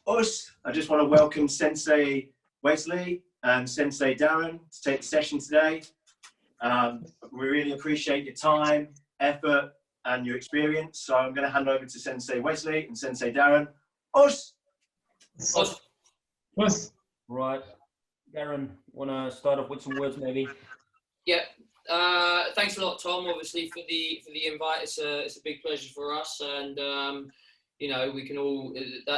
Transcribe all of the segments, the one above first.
us. I just want to welcome Sensei Wesley and Sensei Darren to take the session today. We really appreciate your time, effort, and your experience. So I'm going to hand over to Sensei Wesley and Sensei Darren. Us. Right. Darren, want to start off with some words maybe? Yeah. Thanks a lot, Tom, obviously, for the invite. It's a big pleasure for us, and you know, we can all,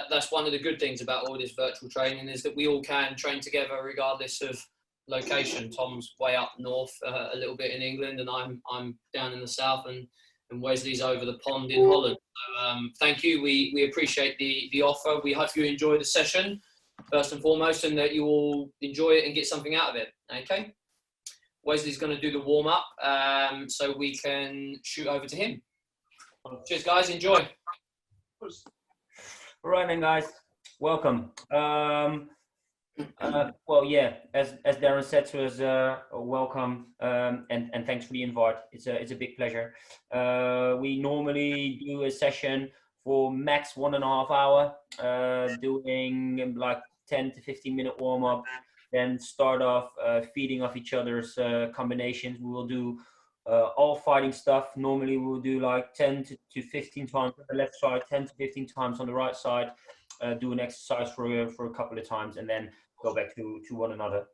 that's one of the good things about all this virtual training, is that we all can train together regardless of location. Tom's way up north a little bit in England, and I'm down in the south, and Wesley's over the pond in Holland. So, thank you. We appreciate the offer. We hope you enjoy the session first and foremost, and that you all enjoy it and get something out of it. Okay. Wesley's going to do the warm up, so we can shoot over to him. Cheers, guys. Enjoy. All right then, guys. Welcome. Well, yeah, as Darren said to us, welcome, and thanks for the invite. It's a big pleasure. We normally do a session for max 1.5 hours, doing like 10 to 15 minute warm up. Then start off feeding off each other's combinations. We will do all fighting stuff. Normally we'll do like 10 to 15 times on the left side, 10 to 15 times on the right side. Do an exercise for a couple of times, and then go back to one another.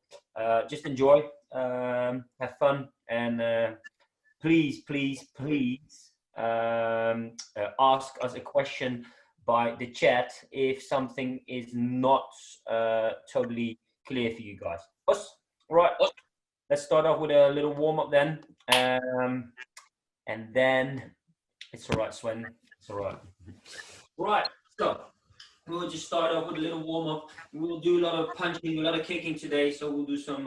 Just enjoy, have fun, and please ask us a question by the chat if something is not totally clear for you guys. Right, let's start off with a little warm up then, and then it's all right, Sven. It's all right. Right, so we'll just start off with a little warm up. We'll do a lot of punching, a lot of kicking today, so we'll do some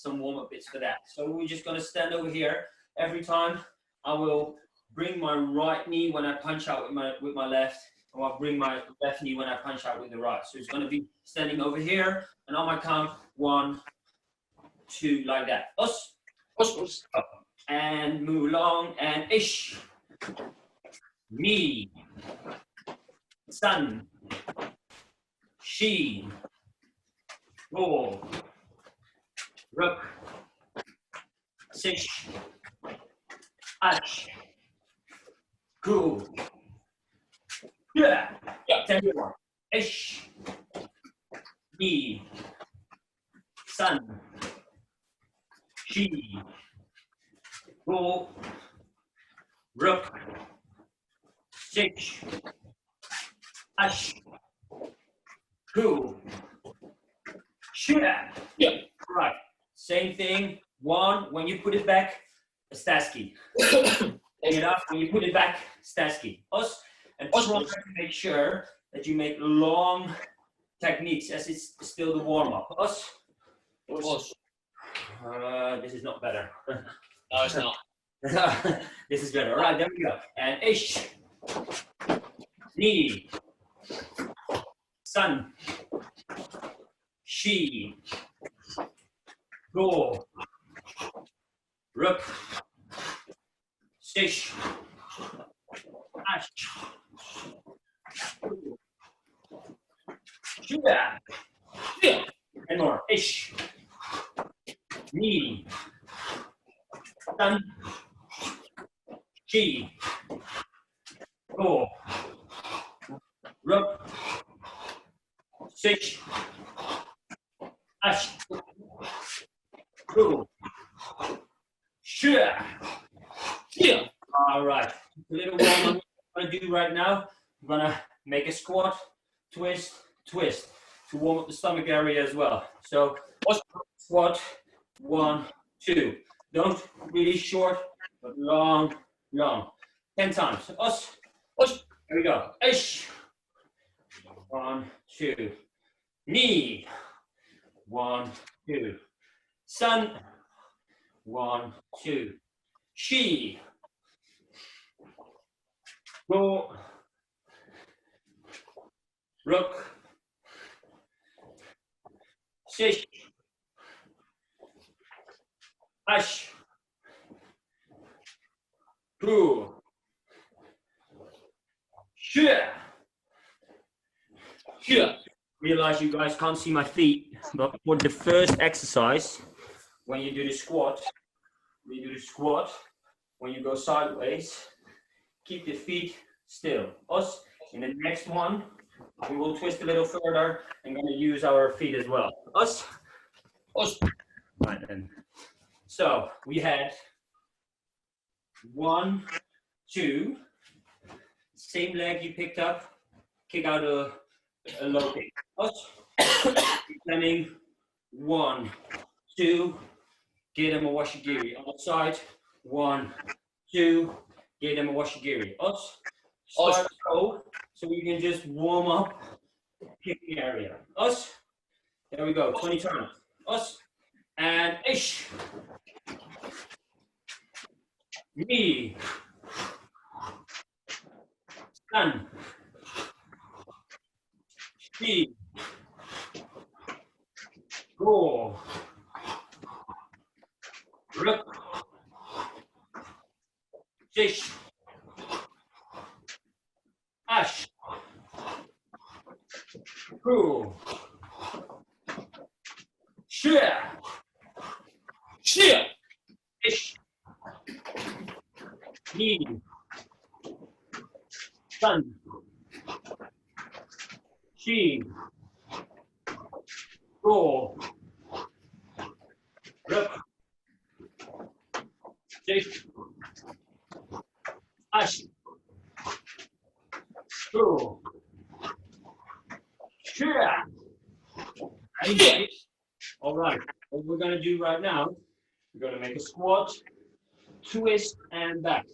warm up bits for that. So we're just gonna stand over here. Every time I will bring my right knee when I punch out with my left, and I'll bring my left knee when I punch out with the right. So it's going to be standing over here, and on my count, 1, 2, like that. Us, up, and move along, and ish, me, san, shi, go, ruk, sish, ash, go. Yeah. 10 more. Ish. Ni. San. Shi. Go. Ruk. Six. Ash. Go. Shooter. Yeah. Right. Same thing. 1. When you put it back, a Staski. Take it up. When you put it back, Staski. Us. And try to make sure that you make long techniques as it's still the warm-up. Us. This is not better. No, it's not. This is better. All right, there we go. And ish. Ni. San. Shi. Go. Ruk. Sish. Ash. Yeah. And more. Ish. Ni. San. Shi. Go. Ruk. Sish. Ash. Go. Sure. Yeah. All right. A little warm up. I'm going to do right now. I'm going to make a squat, twist, twist to warm up the stomach area as well. So squat, 1, 2. Don't really short, but long, long. 10 times. Us. Here we go. Ish. 1, 2. Knee. 1, 2. San. 1, 2. Shi. Go. Ruk. Sish. Ash. Go. Shua. Shua. realize you guys can't see my feet, but for the first exercise, when you do the squat, when you go sideways, keep the feet still. Us, in the next one, we will twist a little further and going to use our feet as well. Us. Right then. So we had 1, 2, same leg you picked up, kick out a low kick. Us. Planning 1, 2, get him a washigiri. Outside, 1, 2, get him a washigiri. Us. Start slow, so you can just warm up kicking area. Us. There we go. 20 times. Us. And ish. Knee. Stand. Shi. Go. Rip. Shish. Ash. Cool. Share. Share. Ish. Knee. Sun. She. Go. Rip. Shish. Ash. Cool. Share. All right, what we're going to do right now, we're going to make a squat, twist, and back.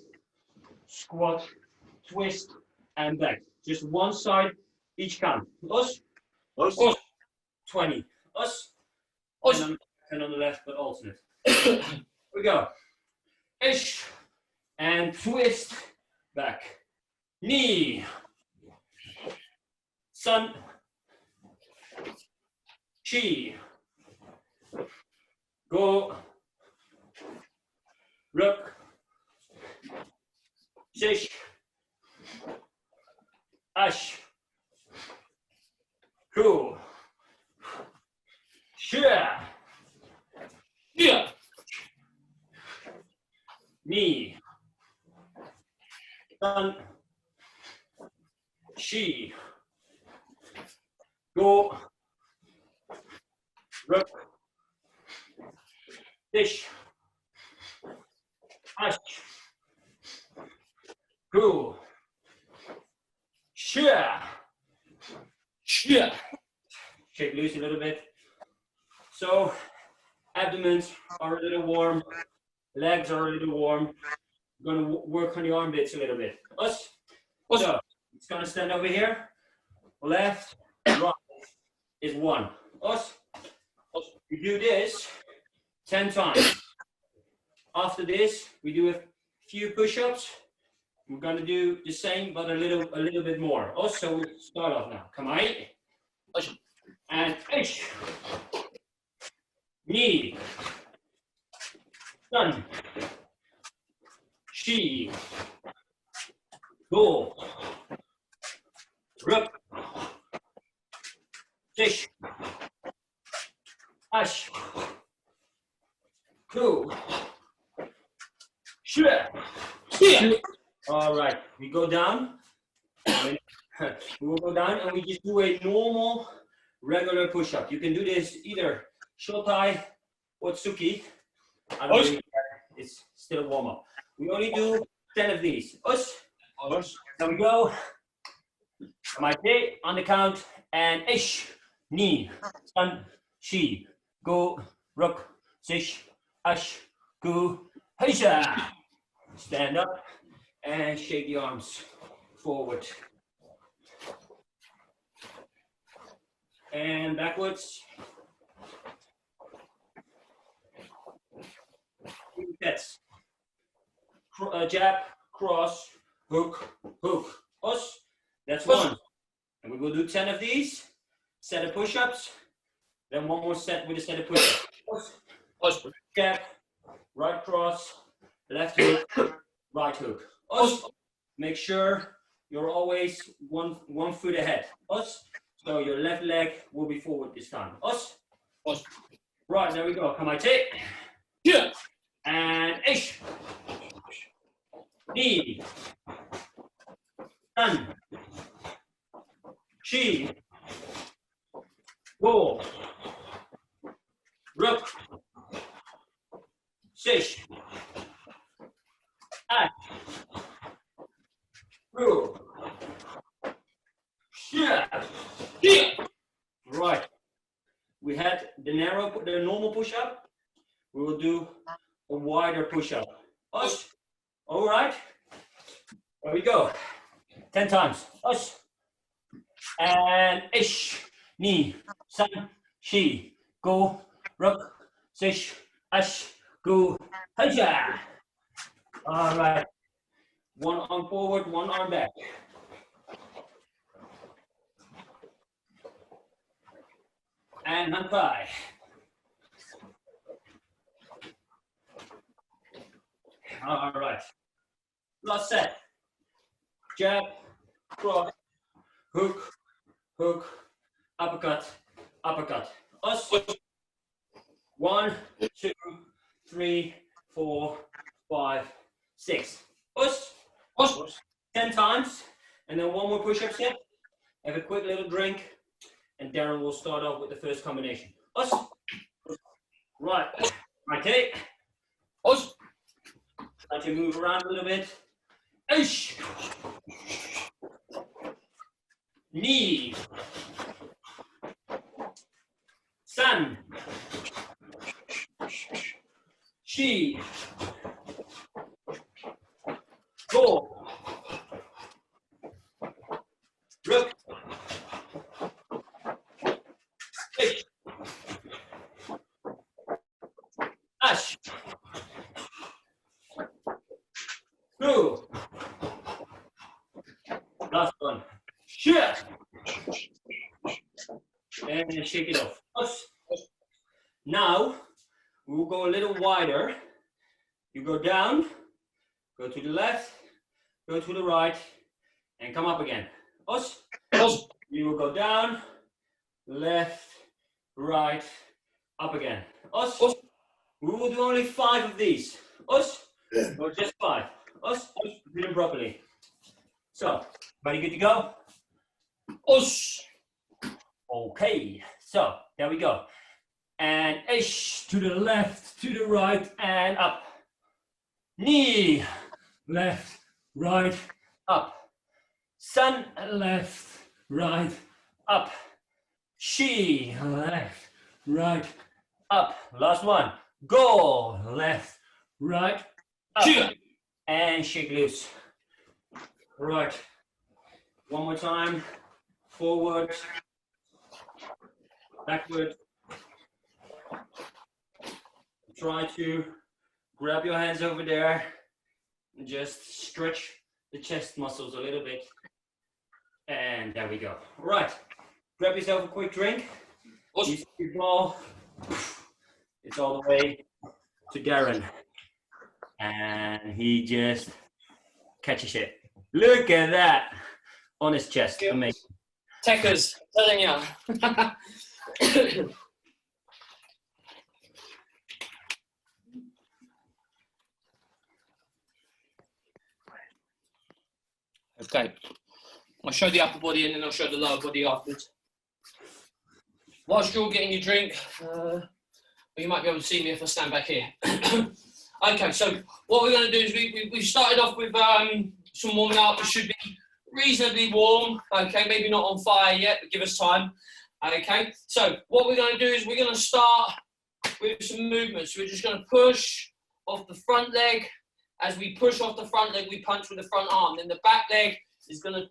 Squat, twist, and back. Just one side, each count. Us. 20. Us. And on the left, but alternate. Here we go. Ish. And twist, back. Knee. Sun. Chi. Go. Look. Shish. Ash. Cool. Share. Yeah. Knee. Sun. She. Go. Look. Fish. Ash. Cool. Share. Share. Shake loose a little bit. So, abdomens are a little warm, legs are a little warm. We're going to work on the armpits a little bit. Us. So, it's going to stand over here. Left, right is 1. Us. We do this 10 times. After this, we do a few push-ups. We're going to do the same, but a little bit more. Also, we start off now. Come on. And ish. Knee. Sun. She. Go. Rip. Fish. Ash. Cool. Share. All right, we go down. We will go down and we just do a normal, regular push-up. You can do this either shotai or tsuki. I don't really care. It's still warm-up. We only do 10 of these. Us. There we go. Kamate on the count and ish. Knee. Sun. Shi. Go. Ruk. Sish. Ash. Ku. Heisha. Stand up and shake the arms forward. And backwards. That's jab, cross, hook, hook. Us. That's 1. And we will do 10 of these. Set of push-ups. Then 1 more set with a set of push-ups. Us. Jab, right cross, left hook, right hook. Us. Make sure you're always one foot ahead. Us. So your left leg will be forward this time. Us. Us. Right, there we go. Kamaite. Yeah. And ish. Ni. San. Shi. Go. Ruk. Sish. Ash. Ru. Yeah. Yeah. Right. We had the normal push-up. We will do a wider push-up. Us. All right. There we go. 10 times. Us. And ish. Ni. San. Shi. Go. Ruk. Sish. Ash. Go. Haja. All right. One arm forward, one arm back. And hand thigh. All right. Last set. Jab, cross, hook, hook, uppercut, uppercut. Us. 1, 2, 3, 4, 5, 6. Us. Us. 10 times. And then one more push-up set. Have a quick little drink. And Darren will start off with the first combination. Us. Right. Okay. Us. Try to move around a little bit. Ish. Knee. San. Shi. Go. Ruk. Ish. Ash. Go. Last one. Shit. And shake it off. Us. Now we will go a little wider. You go down, go to the left, go to the right, and come up again. Us. Us. You will go down, left, right, up again. Us. Us. We will do only 5 of these. Us. Or just 5. Us. Do them properly. So, everybody good to go? Us. Okay. So, there we go. And ish to the left, to the right, and up. Knee, left, right, up. San, left, right, up. Shi, left, right, up. Last one. Go, left, right, up. And shake loose. Right. One more time. Forward, backward. Try to grab your hands over there and just stretch the chest muscles a little bit. And there we go. Right. Grab yourself a quick drink. You see ball. It's all the way to Darren. And he just catches it. Look at that on his chest. Amazing. Techers, telling you. Okay, I'll show the upper body and then I'll show the lower body afterwards. Whilst you're getting your drink, you might be able to see me if I stand back here. Okay, so what we're going to do is we started off with some warming up. It should be reasonably warm, okay, maybe not on fire yet, but give us time. Okay, so what we're going to do is we're going to start with some movements. We're just going to push off the front leg. As we push off the front leg, we punch with the front arm. Then the back leg is going to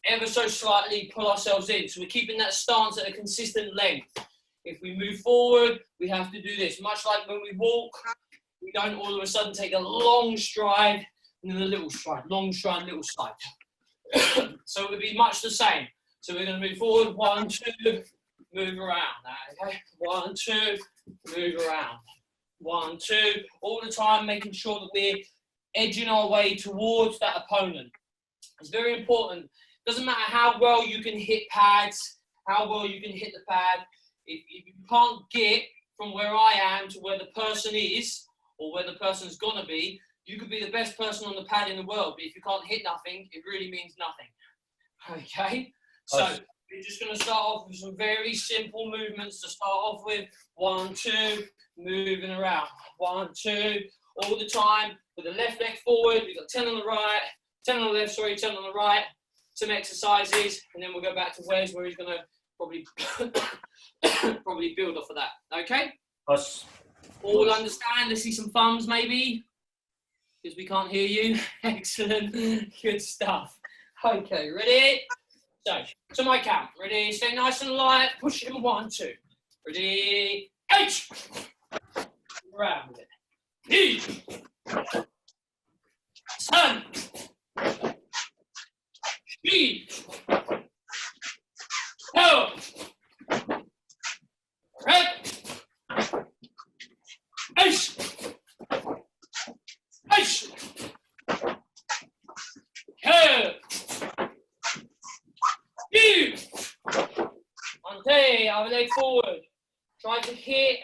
ever so slightly pull ourselves in. So we're keeping that stance at a consistent length. If we move forward, we have to do this. Much like when we walk, we don't all of a sudden take a long stride and then a little stride. Long stride, little stride. So it would be much the same. So we're going to move forward. 1, 2, move around. Okay. 1, 2, move around. 1, 2. All the time making sure that we're edging our way towards that opponent. It's very important. Doesn't matter how well you can hit pads how well you can hit the pad. If you can't get from where I am to where the person is, or where the person's gonna be, you could be the best person on the pad in the world, but if you can't hit nothing, it really means nothing. Okay? So we're just gonna start off with some very simple movements to start off with. 1, 2, moving around. 1, 2, all the time, with the left leg forward. We've got 10 on the right, 10 on the left, sorry, 10 on the right. Some exercises, and then we'll go back to Wes, where he's gonna probably probably build off of that. Okay? All understand? Let's see some thumbs maybe, because we can't hear you. Excellent, good stuff. Okay, ready? So, to my count. Ready? Stay nice and light. Push it in. 1, 2. Ready? H. Around with it. E. Sun. She. No. Red. H. H. K. U. Ante, our leg forward. Try to hit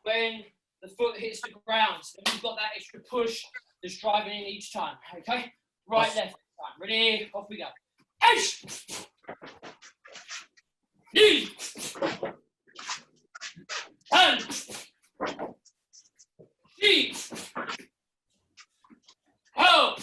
when the foot hits the ground. So we've got that extra push that's driving in each time. Okay? Right, left time. Ready? Off we go. H. E. N. E. O.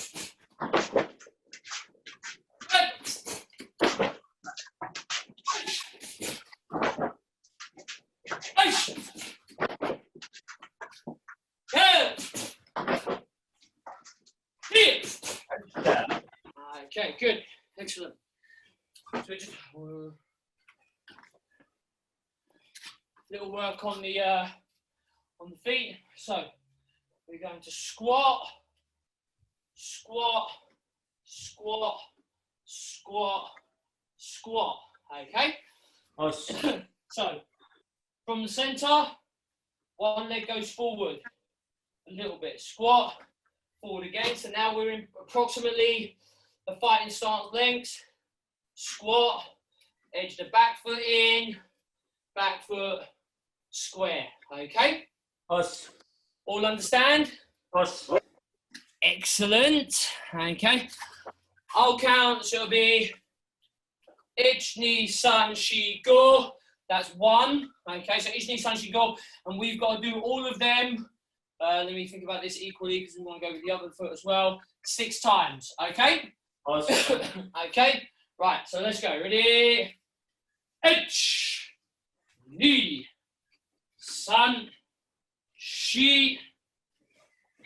Okay, good, excellent. So just little work on the feet. So we're going to squat, squat, squat, squat, squat. Okay. So from the center, one leg goes forward a little bit. Squat, forward again. So now we're in approximately the fighting stance length. Squat, edge the back foot in, back foot square. Okay? All understand? Excellent. Okay. I'll count, so it'll be ich, ni, san, shi, go. That's 1. Okay, so ich, ni, san, shi, go. And we've got to do all of them. Let me think about this equally, because we want to go with the other foot as well. 6 times. Okay? Okay, right, so let's go. Ready? Ich, ni, san, shi,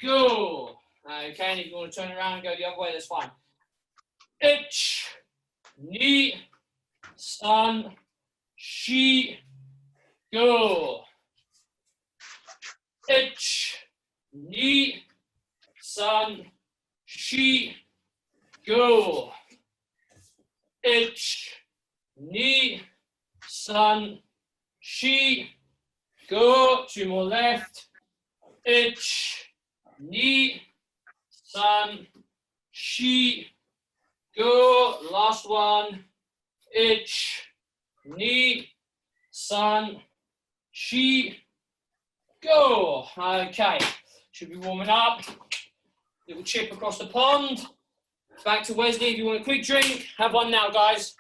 go. Okay, and if you want to turn around and go the other way, that's fine. Ich, ni, san, shi, go. Ich, ni, san, shi, go. Ich, ni, san, shi, go. 2 more left. Ich, ni, san, shi, go. Last one. Ich, ni, san, shi, go. Okay. Should be warming up. Little chip across the pond. Back to Wesley. If you want a quick drink, have one now, guys.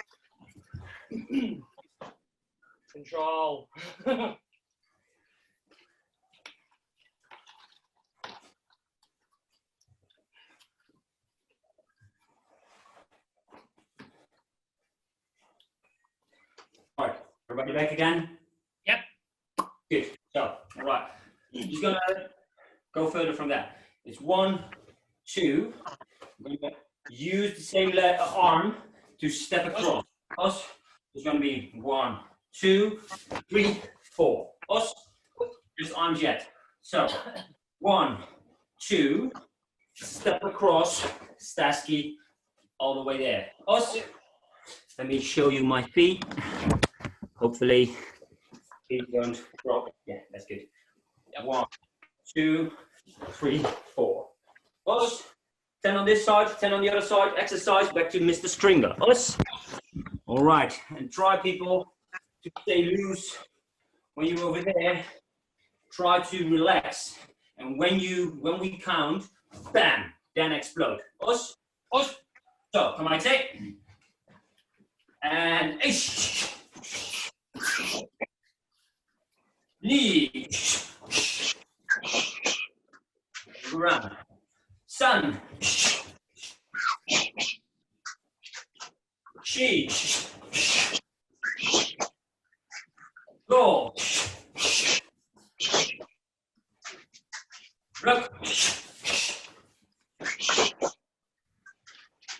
Control. All right, everybody back again? Yep. Good. So, all right. Just gonna go further from that. It's 1, 2. I'm gonna use the same arm to step across. Us. It's gonna be 1, 2, 3, 4. Us. Just arms yet. So 1, 2. Step across. Stasky. All the way there. Us. Let me show you my feet. Hopefully, feet don't drop. Yeah, that's good. 1, 2, 3, 4. Us. 10 on this side, 10 on the other side. Exercise back to Mr. Stringer. Us. All right, and try people to stay loose when you're over there. Try to relax, and when we count, bam, then explode. Os, os. So, come on, take. And ish. Knee. Run. Sun. She. Go. Look.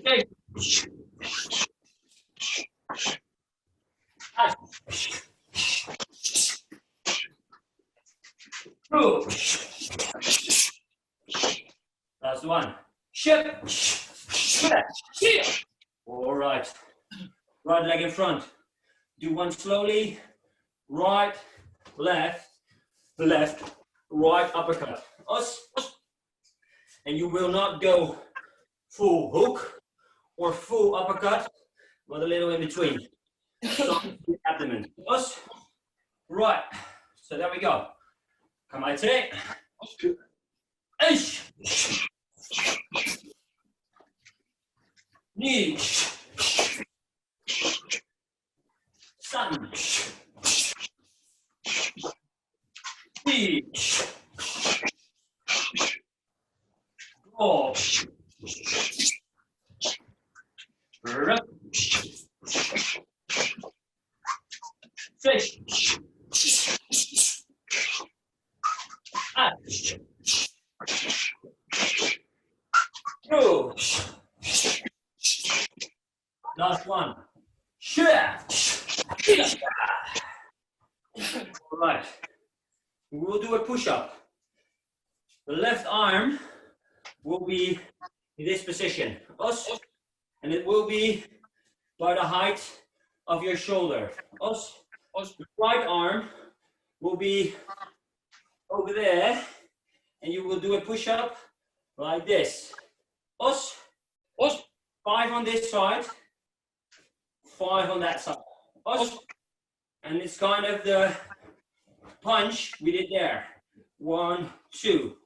Hey. Two. Last one. Ship. All right. Right leg in front. Do one slowly. Right, left, left, right uppercut. Us. And you will not go full hook or full uppercut, but a little in between. Abdomen. Us. Right. So there we go. Come on, take. Ish. Knee. Sun. Knee. Go. Fish. Two. Last one. All right. We'll do a push-up. The left arm will be in this position. Us. And it will be by the height of your shoulder. Us. The right arm will be over there, and you will do a push-up like this. Us. 5 on this side, 5 on that side. Us. And it's kind of the punch we did there. 1, 2.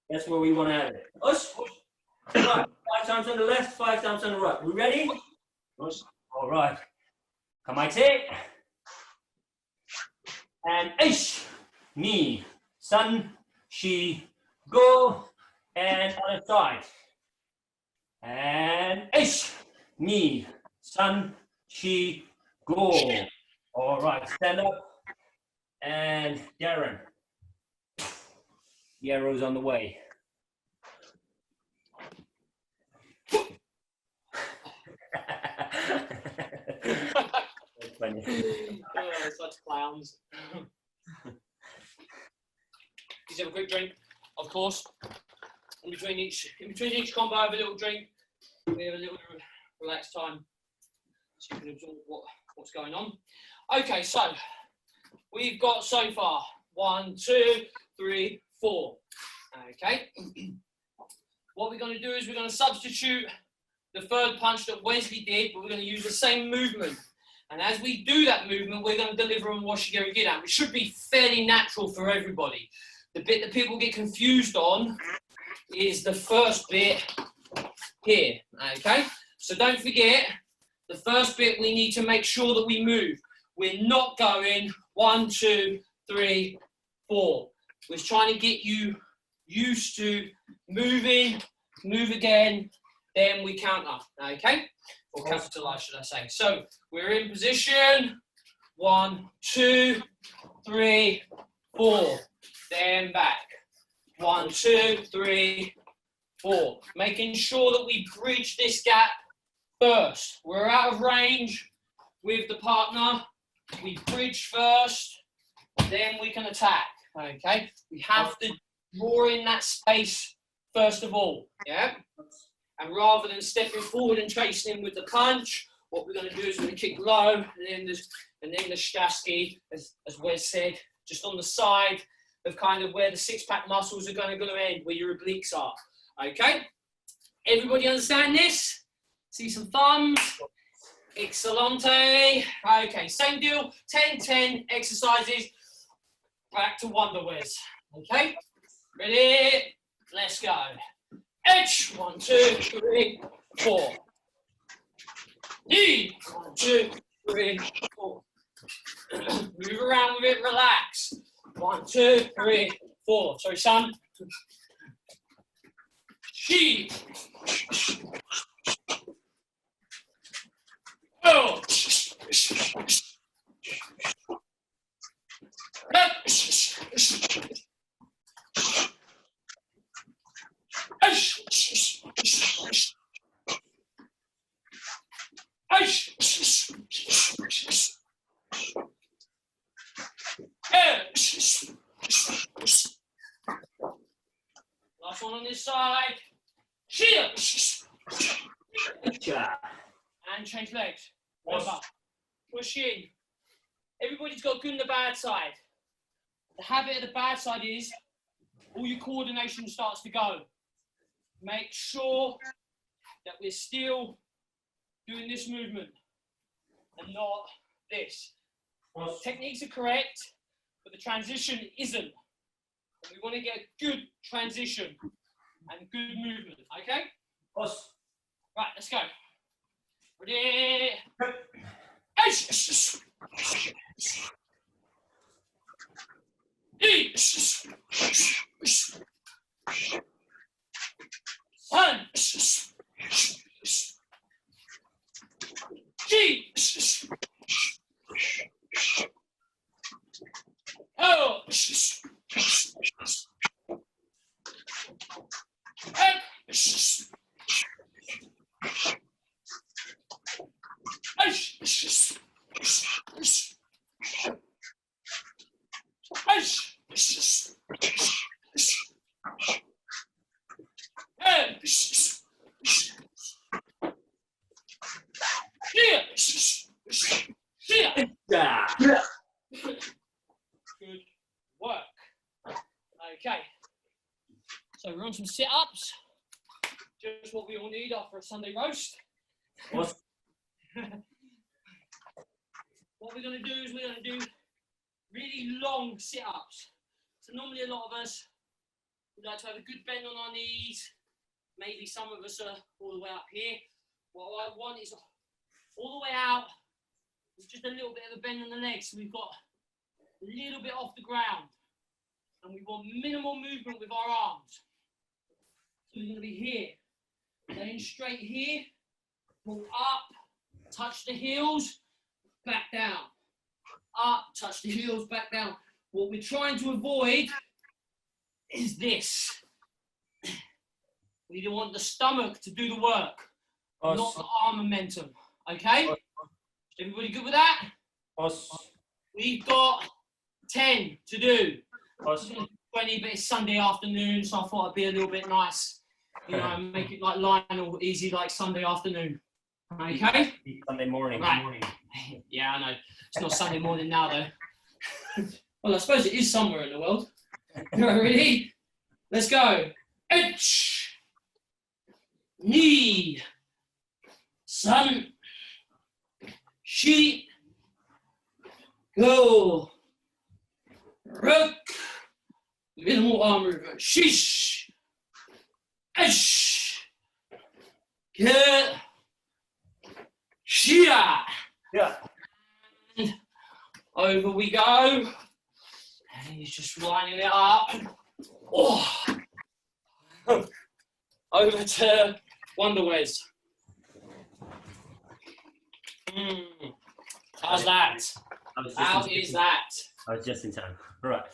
That's where we want to have it. Us. Right. 5 times on the left, 5 times on the right. We ready? Us. All right. Come on, take. And ish. Knee. Sun. She. Go. And other side. And ish. Knee. Sun. She. Go. All right. Stand up. And Darren. The arrow's on the way. That's funny. Oh, such clowns. Please have a quick drink, of course. In between each combo, have a little drink. We have a little relaxed time, so you can absorb what's going on. Okay, so we've got so far 1, 2, 3, 4. Okay. What we're going to do is we're going to substitute the third punch that Wesley did, but we're going to use the same movement. And as we do that movement, we're going to deliver on Washigiri Gidan, which should be fairly natural for everybody. The bit that people get confused on is the first bit here, okay? So don't forget, the first bit we need to make sure that we move. We're not going 1, 2, 3, 4. We're trying to get you used to moving, move again, then we count up, okay? Or capitalize, should I say. So we're in position, 1, 2, 3, 4, then back. 1, 2, 3, 4. Making sure that we bridge this gap first. We're out of range with the partner. We bridge first, then we can attack, okay? We have to draw in that space first of all, yeah? And rather than stepping forward and chasing him with the punch, what we're going to do is we're going to kick low, and then the Shasky, as Wes said, just on the side of kind of where the six-pack muscles are going to go in, where your obliques are. Okay? Everybody understand this? See some thumbs? Excellente. Okay, same deal. 10-10 exercises. Back to Wonder Wes. Okay, ready? Let's go. Edge. 1, 2, 3, 4. Knee. 1, 2, 3, 4. Move around with it. Relax. 1, 2, 3, 4. Sorry, son. She. Oh. Last one on this side. And change legs. Remember, push in. Everybody's got good and the bad side. The habit of the bad side is all your coordination starts to go. Make sure that we're still doing this movement and not this. The techniques are correct, but the transition isn't. And we want to get a good transition and good movement, okay? Right, let's go. Ready? One. Oh. Good work. Okay. So we're on some sit-ups. Just what we all need after a Sunday roast. What we're going to do is we're going to do really long sit-ups. So normally a lot of us would like to have a good bend on our knees. Maybe some of us are all the way up here. What I want is all the way out with just a little bit of a bend on the legs. So we've got a little bit off the ground. And we want minimal movement with our arms. So we're going to be here. Then straight here. Pull up. Touch the heels. Back down. Up. Touch the heels. Back down. What we're trying to avoid is this. We want the stomach to do the work, not the arm momentum. Okay? Everybody good with that? We've got 10 to do. 20, but it's Sunday afternoon, so I thought I'd be a little bit nice. You know, make it like Lionel, easy like Sunday afternoon. Okay? Sunday morning. Right. Yeah, I know. It's not Sunday morning now, though. Well, I suppose it is somewhere in the world. Ready? Let's go. Edge. Knee. Sun. Sheet. Go. Rook. Minimal arm movement. Shish. Esh. Get. Shia. Yeah. And over we go. And he's just lining it up. Oh. Over to Wonder Wes. How's that? How is that? I was just in time. Right.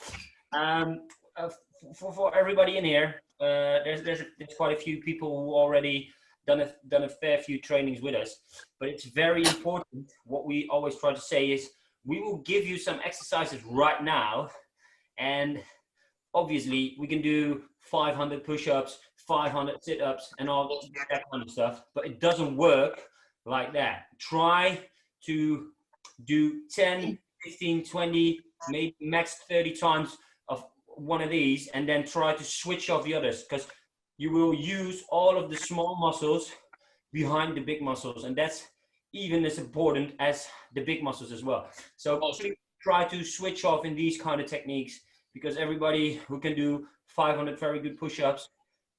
For everybody in here, there's quite a few people who already done a fair few trainings with us. But it's very important. What we always try to say is we will give you some exercises right now, and obviously we can do 500 push-ups, 500 sit-ups, and all that kind of stuff. But it doesn't work like that. Try to do 10, 15, 20, maybe max 30 times of one of these, and then try to switch off the others, because you will use all of the small muscles behind the big muscles, and that's even as important as the big muscles as well. So please try to switch off in these kind of techniques, because everybody who can do 500 very good push-ups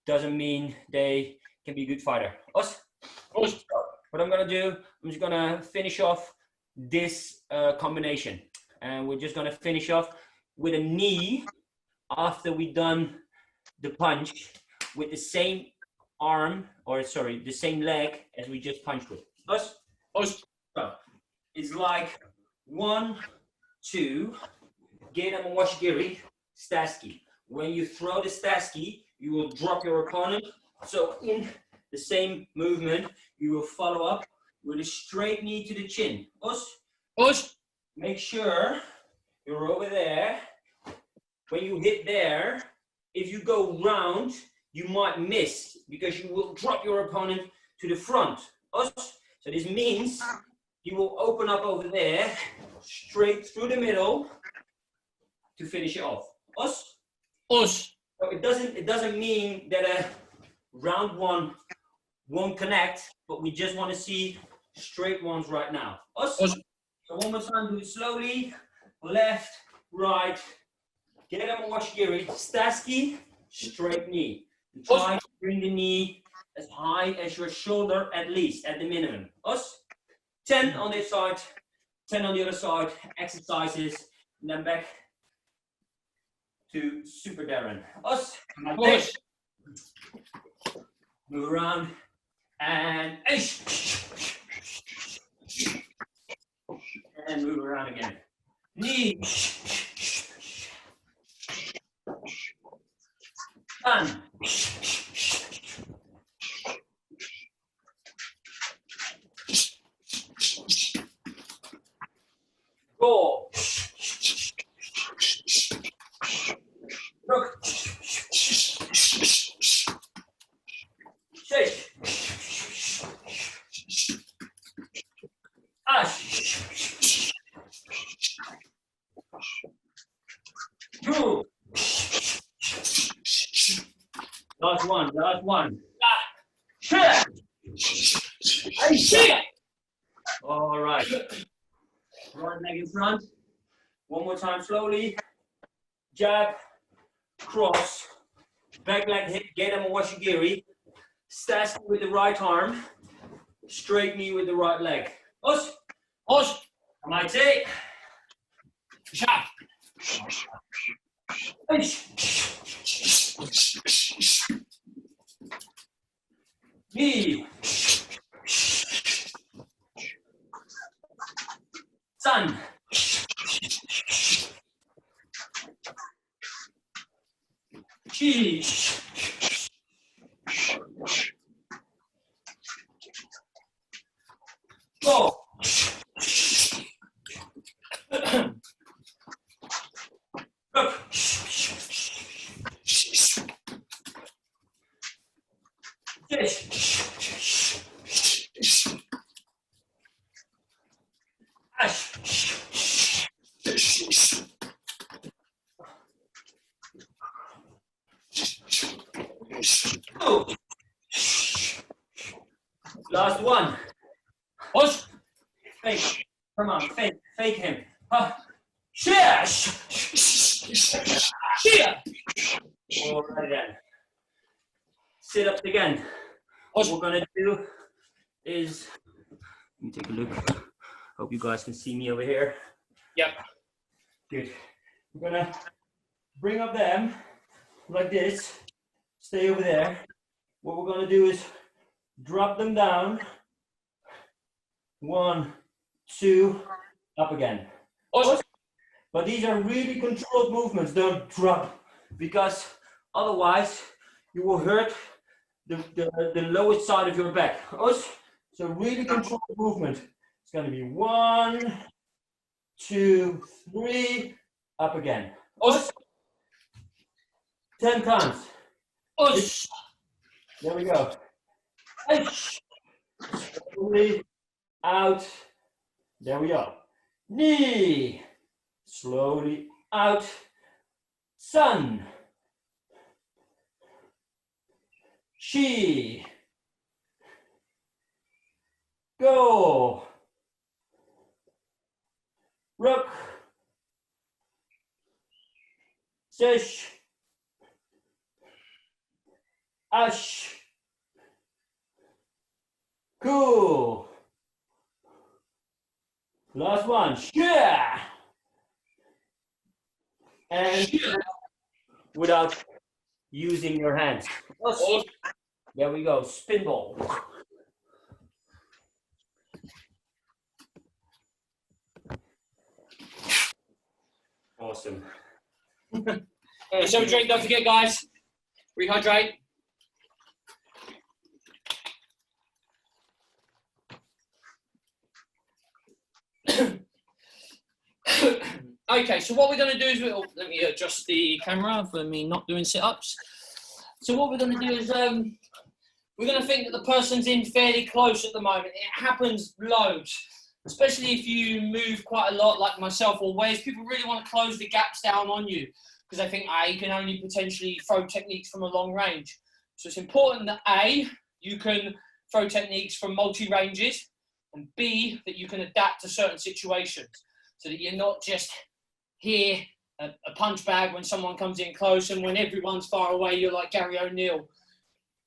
doesn't mean they can be a good fighter. What I'm gonna do, I'm just gonna finish off this combination, and we're just gonna finish off with a knee after we've done the punch with the same arm, or sorry, the same leg as we just punched with. So it's like 1, 2, Gedan Mowashigiri, Staski. When you throw the Staski, you will drop your opponent. So in the same movement, you will follow up with a straight knee to the chin. Make sure you're over there. When you hit there, if you go round, you might miss because you will drop your opponent to the front. So this means you will open up over there, straight through the middle to finish it off. So it doesn't mean that a round one won't connect, but we just want to see straight ones right now. So one more time, do it slowly. Left, right. Get up and washigiri. Staski, straight knee. And try to bring the knee as high as your shoulder, at least, at the minimum. 10 on this side, 10 on the other side. Exercises, and then back to Super Darren. Move around and move around again. Knee. Done. Go. Look. Shake. Ash. Two. Last one, last one. All right. Right leg in front. One more time slowly. Jab, cross, back leg hit, get him a washigiri. Stash with the right arm, straight knee with the right leg. Amaite. Shot. Knee. Sun. Chi. Go. Look. Last one. Fake. Come on, fake him. All right then. Sit up again. What we're gonna do is, let me take a look. Hope you guys can see me over here. Yep. Good. We're gonna bring up them like this. Stay over there. What we're gonna do is drop them down. 1, 2, up again. But these are really controlled movements. Don't drop, because otherwise you will hurt the lowest side of your back. So really controlled movement. It's going to be 1, 2, 3, up again. 10 times. There we go. Slowly out. There we go. Knee. Slowly out. Sun. Chi. Go. Rook. Sish. Ash. Cool. Last one. Yeah. And without using your hands. There we go. Spin ball. Awesome. So drink, don't forget, guys. Rehydrate. Okay, so what we're going to do is, let me adjust the camera for me not doing sit-ups. So what we're going to do is, we're going to think that the person's in fairly close at the moment. It happens loads, especially if you move quite a lot like myself or Wes. People really want to close the gaps down on you because they think, you can only potentially throw techniques from a long range. So it's important that A, you can throw techniques from multi-ranges, and B, that you can adapt to certain situations so that you're not just here, a punch bag when someone comes in close, and when everyone's far away, you're like Gary O'Neill,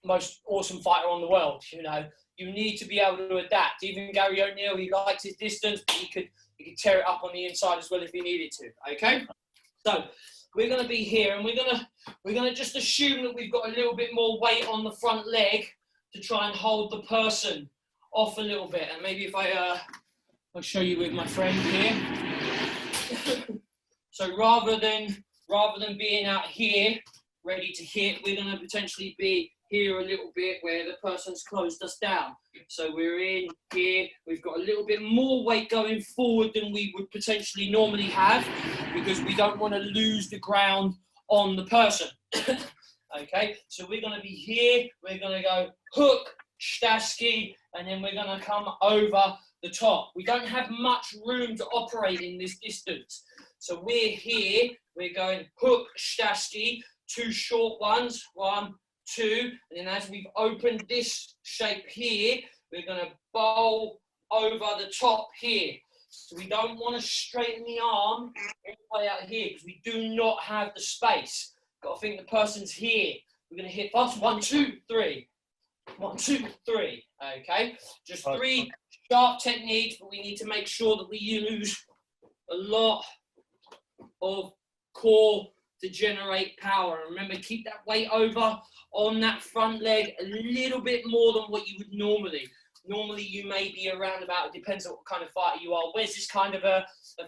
most awesome fighter on the world. You know, you need to be able to adapt. Even Gary O'Neill, he likes his distance, but he could tear it up on the inside as well if he needed to. Okay, so we're going to be here, and we're going to just assume that we've got a little bit more weight on the front leg to try and hold the person off a little bit. And maybe if I'll show you with my friend here. So rather than being out here ready to hit, we're going to potentially be here a little bit where the person's closed us down. So we're in here, we've got a little bit more weight going forward than we would potentially normally have, because we don't want to lose the ground on the person. Okay, so we're going to be here, we're going to go hook, shitaski, and then we're going to come over the top. We don't have much room to operate in this distance. So we're here, we're going hook, shitaski, two short ones, 1, 2, and then as we've opened this shape here, we're going to bowl over the top here. So we don't want to straighten the arm all the way out here because we do not have the space. Got to think the person's here. We're going to hit fast. 1, 2, 3. 1, 2, 3. Okay, just 3 sharp techniques, but we need to make sure that we use a lot of core to generate power. And remember, keep that weight over on that front leg a little bit more than what you would normally. Normally, you may be around about, it depends on what kind of fighter you are. Wes is kind of a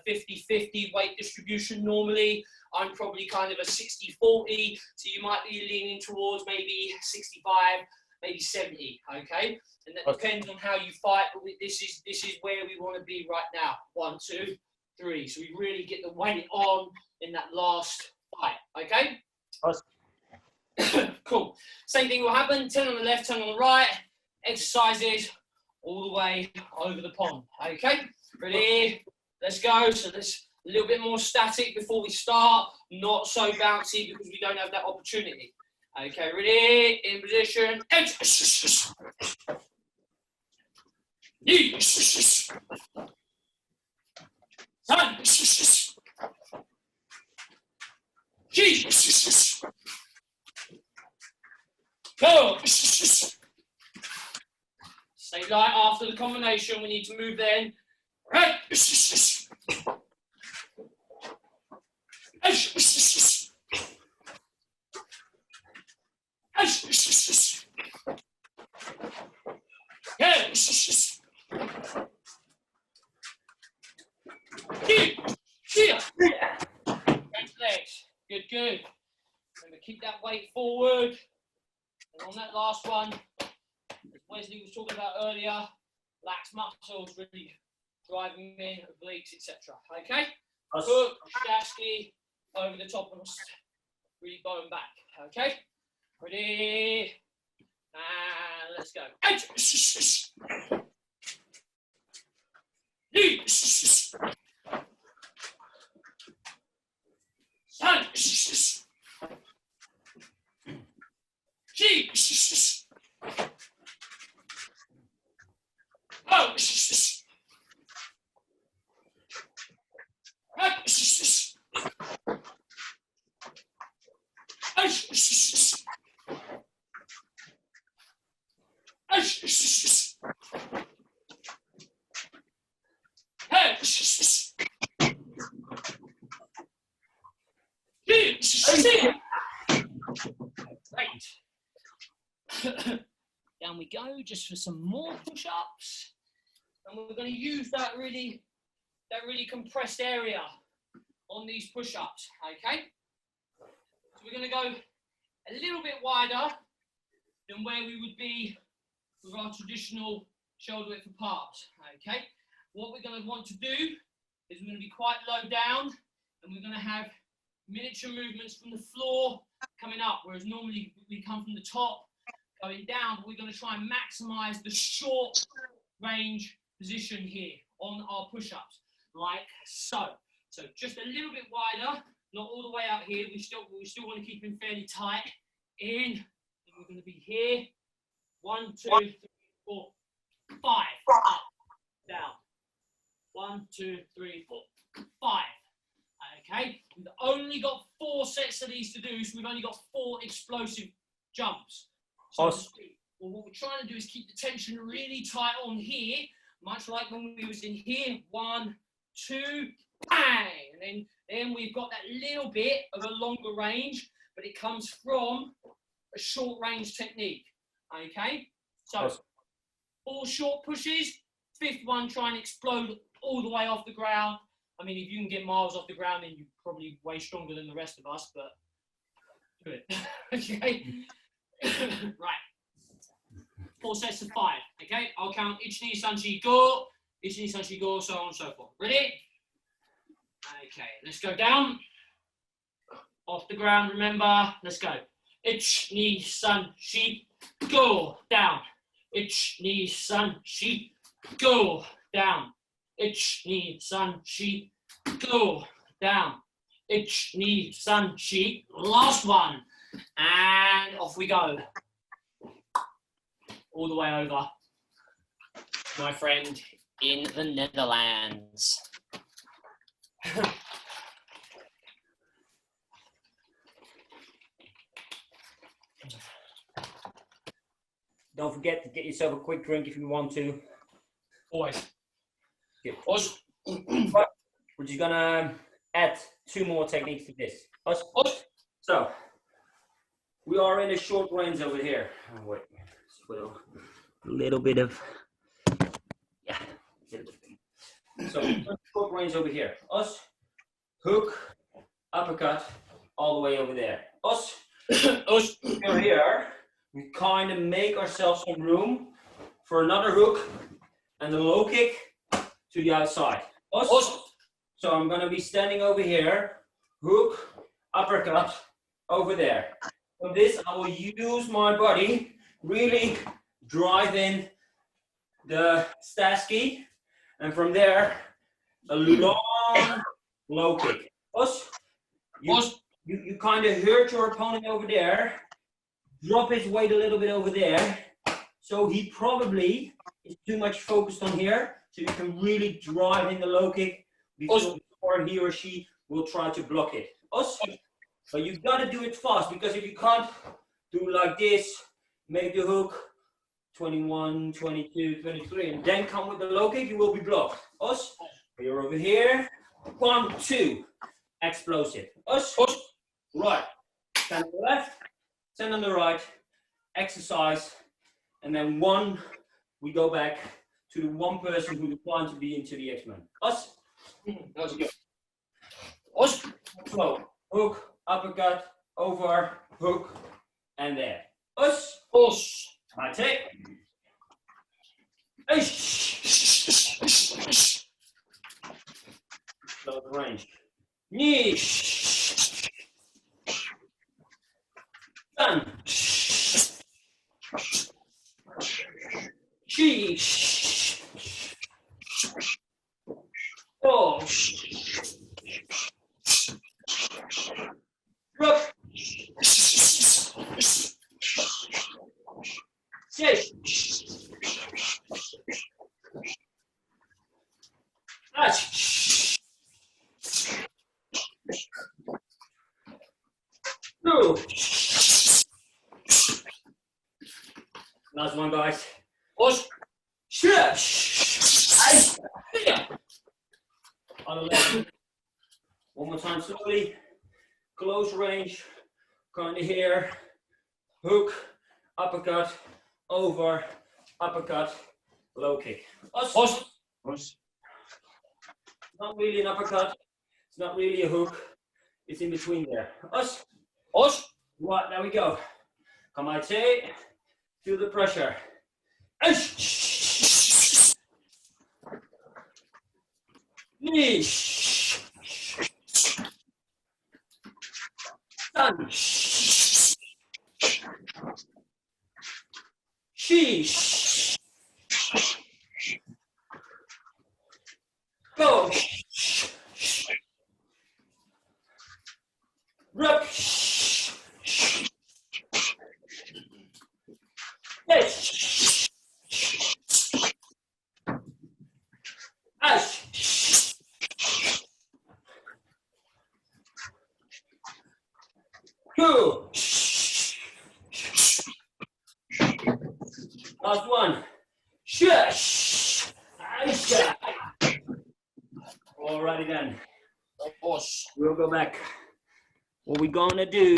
50-50 weight distribution normally. I'm probably kind of a 60-40, so you might be leaning towards maybe 65, maybe 70, okay? And that depends on how you fight, but this is where we want to be right now. 1, 2, 3. So we really get the weight on in that last fight, okay? Cool. Same thing will happen, 10 on the left, 10 on the right. Exercises all the way over the pond, okay? Ready? Let's go. So let's a little bit more static before we start, not so bouncy because we don't have that opportunity. Okay, ready? In position. Go. Stay light after the combination. We need to move then. Right. Legs. Good, good. Remember, keep that weight forward. And on that last one, as Wesley was talking about earlier, lax muscles really driving in, obliques, etc. Okay? Hook, shitaski, over the top and really bowing back. Okay? Ready? And let's go. Oh, Great. Down we go, just for some more push-ups. And we're going to use that really compressed area on these push-ups, okay? So we're going to go a little bit wider than where we would be with our traditional shoulder width apart, okay? What we're going to want to do is we're going to be quite low down, and we're going to have miniature movements from the floor coming up, whereas normally we come from the top going down, but we're going to try and maximize the short range position here on our push-ups, like so. So just a little bit wider, not all the way out here. We still want to keep him fairly tight. In, and we're going to be here. 1, 2, 3, 4, 5. Up, down. 1, 2, 3, 4, 5. Okay, we've only got 4 sets of these to do, so we've only got 4 explosive jumps. So to speak. Well, what we're trying to do is keep the tension really tight on here, much like when we was in here. 1, 2, bang, and then we've got that little bit of a longer range, but it comes from a short range technique. Okay, so 4 short pushes, 5th one try and explode all the way off the ground. I mean, if you can get miles off the ground, then you're probably way stronger than the rest of us, but do it. Okay, right. 4 sets of 5. Okay, I'll count ichi, sanshi, go, ichi, sanshi, go, so on and so forth. Ready? Okay, let's go down. Off the ground, remember. Let's go. Ichi, sanshi, go, down. Ichi, sanshi, go, down. Ichi, sanshi, go, down. Ichi, sanshi, last one. And off we go. All the way over, my friend in the Netherlands. Don't forget to get yourself a quick drink if you want to. Always. Us. We're just gonna add 2 more techniques to this. Us. So we are in a short range over here. Oh, wait. A little bit of, yeah. So short range over here. Us, hook, uppercut, all the way over there. Us, over here. We kind of make ourselves some room for another hook and a low kick to the outside. Us. So I'm going to be standing over here, hook, uppercut, over there. For this, I will use my body. Really drive in the Staski, and from there, a long low kick. You kind of hurt your opponent over there, drop his weight a little bit over there, so he probably is too much focused on here, so you can really drive in the low kick before he or she will try to block it. But you've got to do it fast, because if you can't do like this, make the hook 21, 22, 23, and then come with the low kick, you will be blocked. You're over here. 1, 2, explosive. Right. Stand on the left, stand on the right, exercise, and then 1, we go back to the 1 person who planned to be into the X-Men. That was good. Flow. Hook, uppercut, over, hook, and there. I take. Close the range. Knee. Done. Chi. Oh. Drop. Yes. Touch. 2. Last one, guys. On the left. One more time slowly. close range, kind of here, hook, uppercut, over, uppercut, low kick. Os. Not really an uppercut, it's not really a hook, it's in between there. Os. Right, there we go. Come on, say, feel the pressure. Knee. Sun. Sheesh. Go. Rub. Yes. Ash. Two. Last one. Shush. Aisha. Alrighty then. We'll go back. What we're gonna do,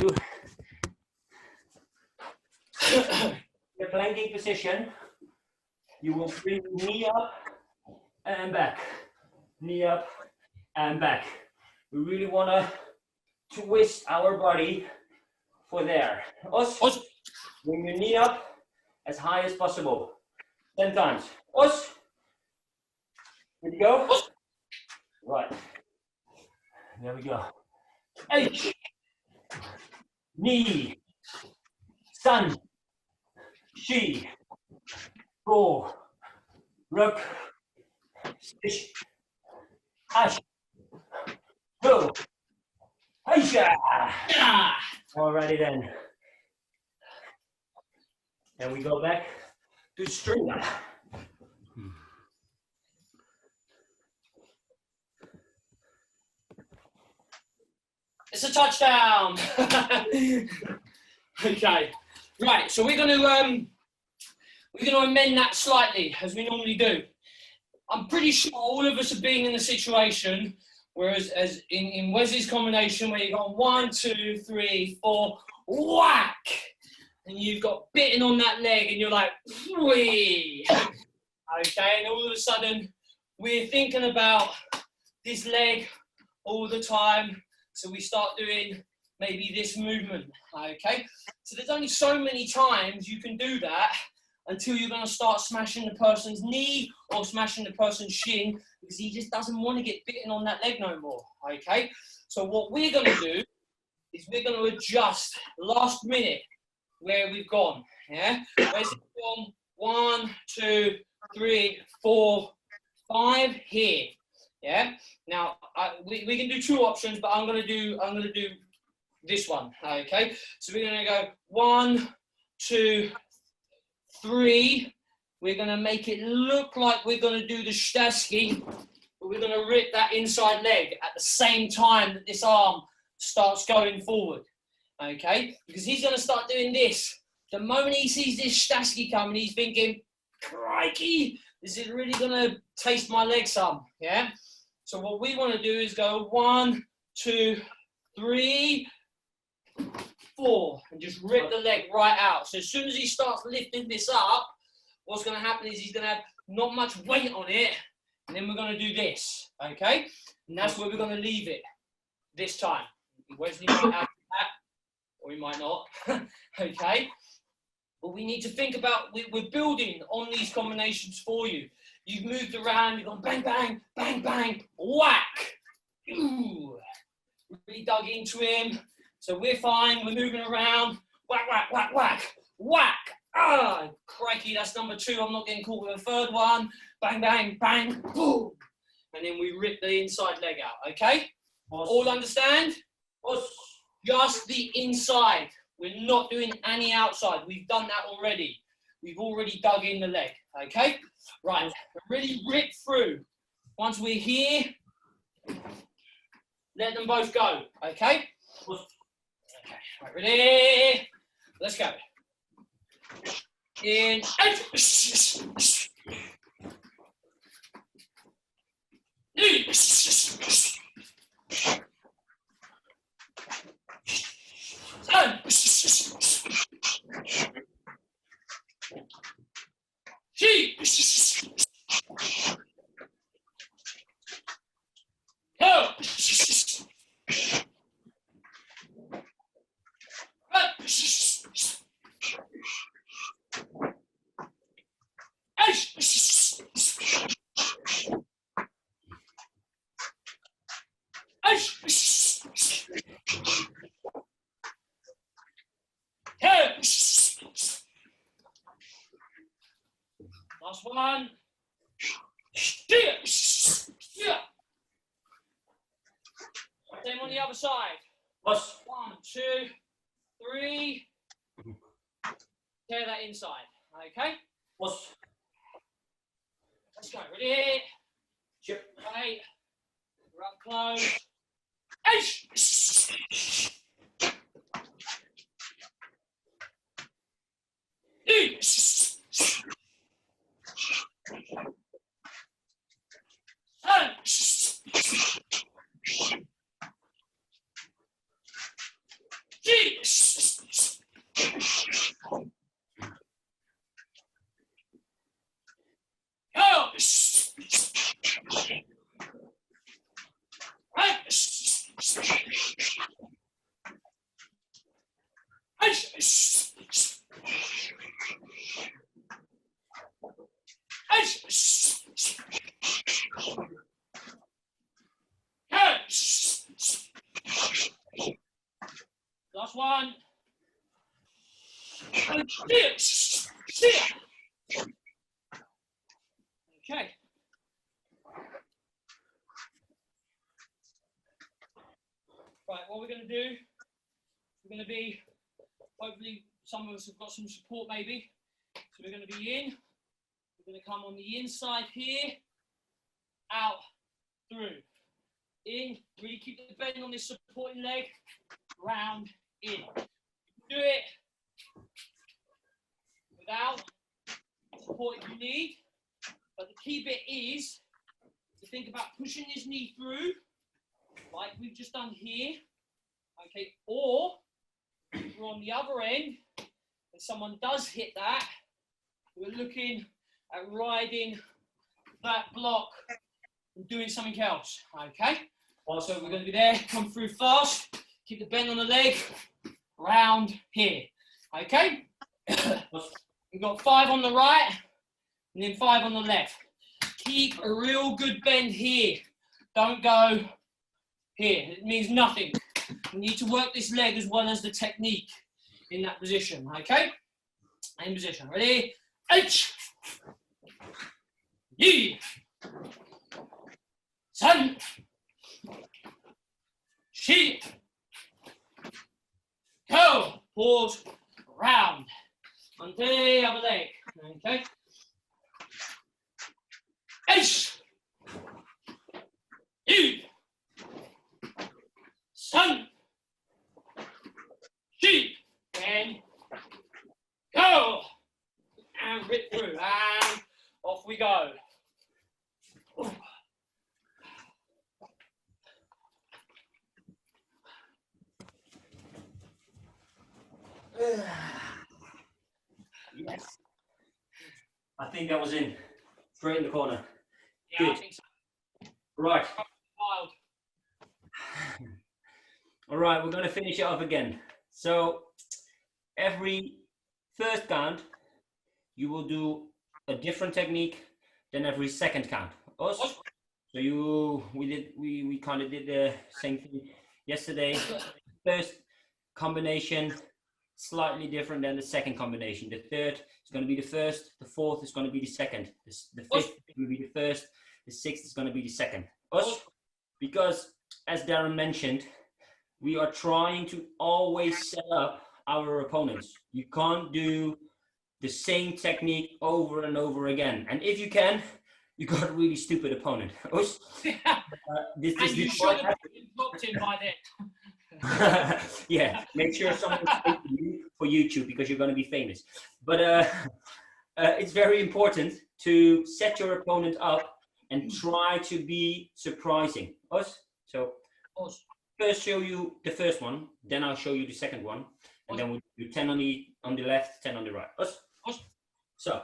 the planking position, you will bring knee up and back. Knee up and back. We really wanna twist our body for there. Os. Bring your knee up as high as possible. 10 times. Os. Here we go. Os. Right. There we go. H. Knee. Sun. She. Go. Rook. Stitch. Ash. Go. Aisha. Alrighty then. And we go back to Stringer. It's a touchdown. Okay, right. So we're going to amend that slightly, as we normally do. I'm pretty sure all of us have been in a situation, whereas as in Wesley's combination, where you've got 1, 2, 3, 4, whack, and you've got bitten on that leg, and you're like, whee. Okay, and all of a sudden, we're thinking about this leg all the time. So we start doing maybe this movement, okay? So there's only so many times you can do that until you're gonna start smashing the person's knee or smashing the person's shin, because he just doesn't want to get bitten on that leg no more, okay? So what we're gonna do is we're gonna adjust last minute where we've gone, yeah? Where's it gone? 1, 2, 3, 4, 5 here. Yeah. Now we can do 2 options, but I'm gonna do this one. Okay. So we're gonna go 1, 2, 3. We're gonna make it look like we're gonna do the Shtasky, but we're gonna rip that inside leg at the same time that this arm starts going forward. Okay. Because he's gonna start doing this. The moment he sees this Shtasky coming, he's thinking, crikey, this is really gonna taste my leg some. Yeah. So what we want to do is go 1, 2, 3, 4, and just rip the leg right out. So as soon as he starts lifting this up, what's going to happen is he's going to have not much weight on it, and then we're going to do this, okay? And that's where we're going to leave it this time. Wesley might add that, or he might not, okay? But we need to think about, we're building on these combinations for you. You've moved around, you've gone bang, bang, bang, bang, whack. Ooh. Really dug into him. So we're fine, we're moving around. Whack, whack, whack, whack, whack. Ah, crikey, that's number 2. I'm not getting caught with a 3rd one. Bang, bang, bang, boom. And then we rip the inside leg out, okay? Awesome. All understand? Awesome. Just the inside. We're not doing any outside. We've done that already. We've already dug in the leg, okay? Right, really rip through. Once we're here, let them both go, okay? Okay, right, ready? Let's go. In, out. Sun. She. Go. Last one. Same on the other side. Us. 1, 2, 3. Tear that inside. Okay. Us. Let's go. Ready? Chip. Right. We're up close. Last one. Okay. Right, what we're going to do, we're going to be, hopefully some of us have got some support maybe. So we're going to be in, we're going to come on the inside here, out, through. In, really keep the bend on this supporting leg, round, in. Do it without support if you need, but the key bit is to think about pushing this knee through, like we've just done here, okay, or if we're on the other end, and someone does hit that, we're looking at riding that block and doing something else, okay? Also, we're going to be there, come through fast, keep the bend on the leg, round here, okay? We've got 5 on the right, and then 5 on the left. Keep a real good bend here. Don't go here, it means nothing. You need to work this leg as well as the technique in that position, okay? In position, ready? H, Yi, San, Shi, Go, pause, round, on the other leg, okay? H, Yi, San, Shi, and go, and rip through, and off we go. Yes. I think that was in. Straight in the corner. Yeah, Good. I think so. Right. Wild. All right, we're going to finish it off again. So every first count, you will do a different technique than every second count. Us? So we kind of did the same thing yesterday. First combination, slightly different than the second combination. The third is going to be the first, the fourth is going to be the second, the fifth is going to be the first, the sixth is going to be the second. Us? Because, as Darren mentioned, we are trying to always set up our opponents. You can't do the same technique over and over again. And if you can, you got a really stupid opponent. Us? And you should have blocked him by then. Yeah, make sure someone's taking you for YouTube because you're going to be famous. But it's very important to set your opponent up and try to be surprising. Us? So first show you the first one, then I'll show you the second one, And then we do 10 on the left, 10 on the right. Us. So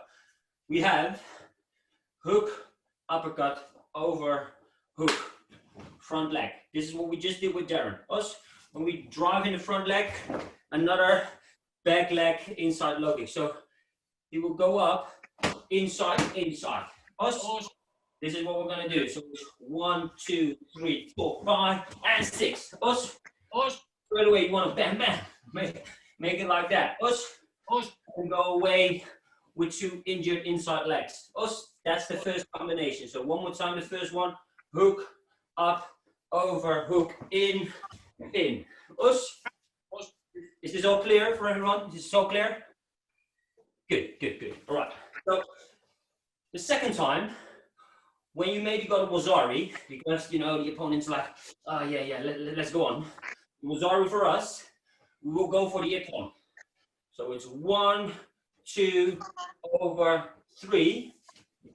we have hook, uppercut, over, hook, front leg. This is what we just did with Darren. Us. When we drive in the front leg, another back leg inside low kick. So he will go up, inside, inside. Us. This is what we're gonna do. So 1, 2, 3, 4, 5, and 6. Us. Straight away, you wanna bam, bam. Make it like that. Us. And go away with 2 injured inside legs. Us. That's the first combination. So one more time, the first one. Hook, up, over, hook, in. Us. Is this all clear for everyone? Is this all clear? Good. All right. So the second time, when you maybe got a wazari, because you know the opponent's like, oh yeah, let's go on. Wazari for us, we will go for the ippon. So it's 1, 2, over, 3,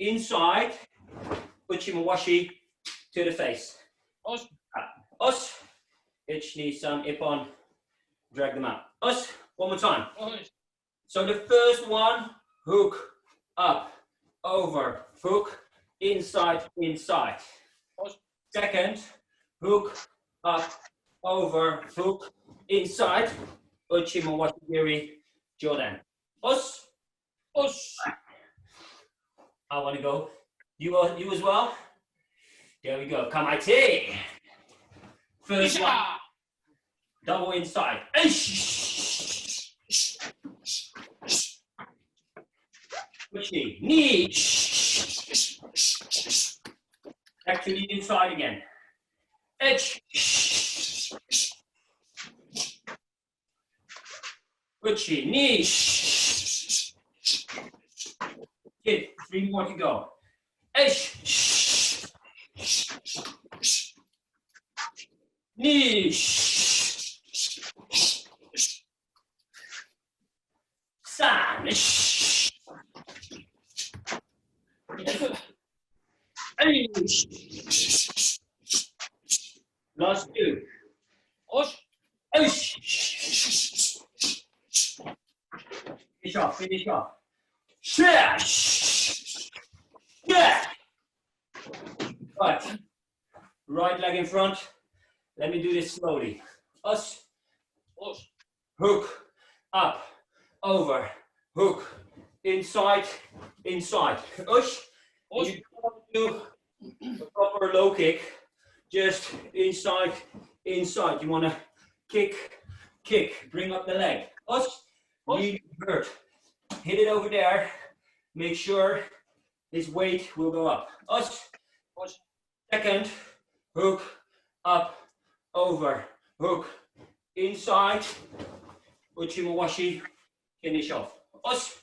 inside, uchimawashi to the face. Us. Ich need some ippon, drag them out. Us. One more time. So the first one, hook, up, over, hook, inside. Second, hook, up, over, hook, inside, uchimawashi Jordan. Us. I want to go. You as well? There we go. Kamaite. First one. Double inside. Uchi. Knee. Back to the inside again. Edge. Uchi. Knee. Good. 3 more to go. Edge. Knee. San. Last 2. Finish off. Yeah. Right leg in front. Let me do this slowly. Us. Hook, up, over, hook, inside. Us. You don't do a proper low kick, just inside. You want to kick, bring up the leg. Us. Really hurt. Hit it over there. Make sure his weight will go up. Us. Second, hook, up, over, hook, inside, uchimawashi, finish off. Us.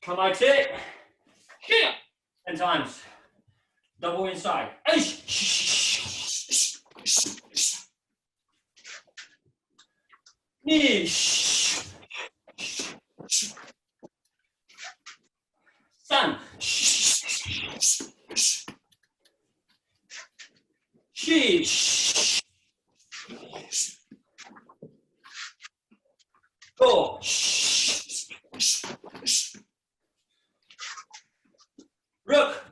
Kamaite. Here. 10 times. Double inside. Knee. San. Shi. Go. Rook.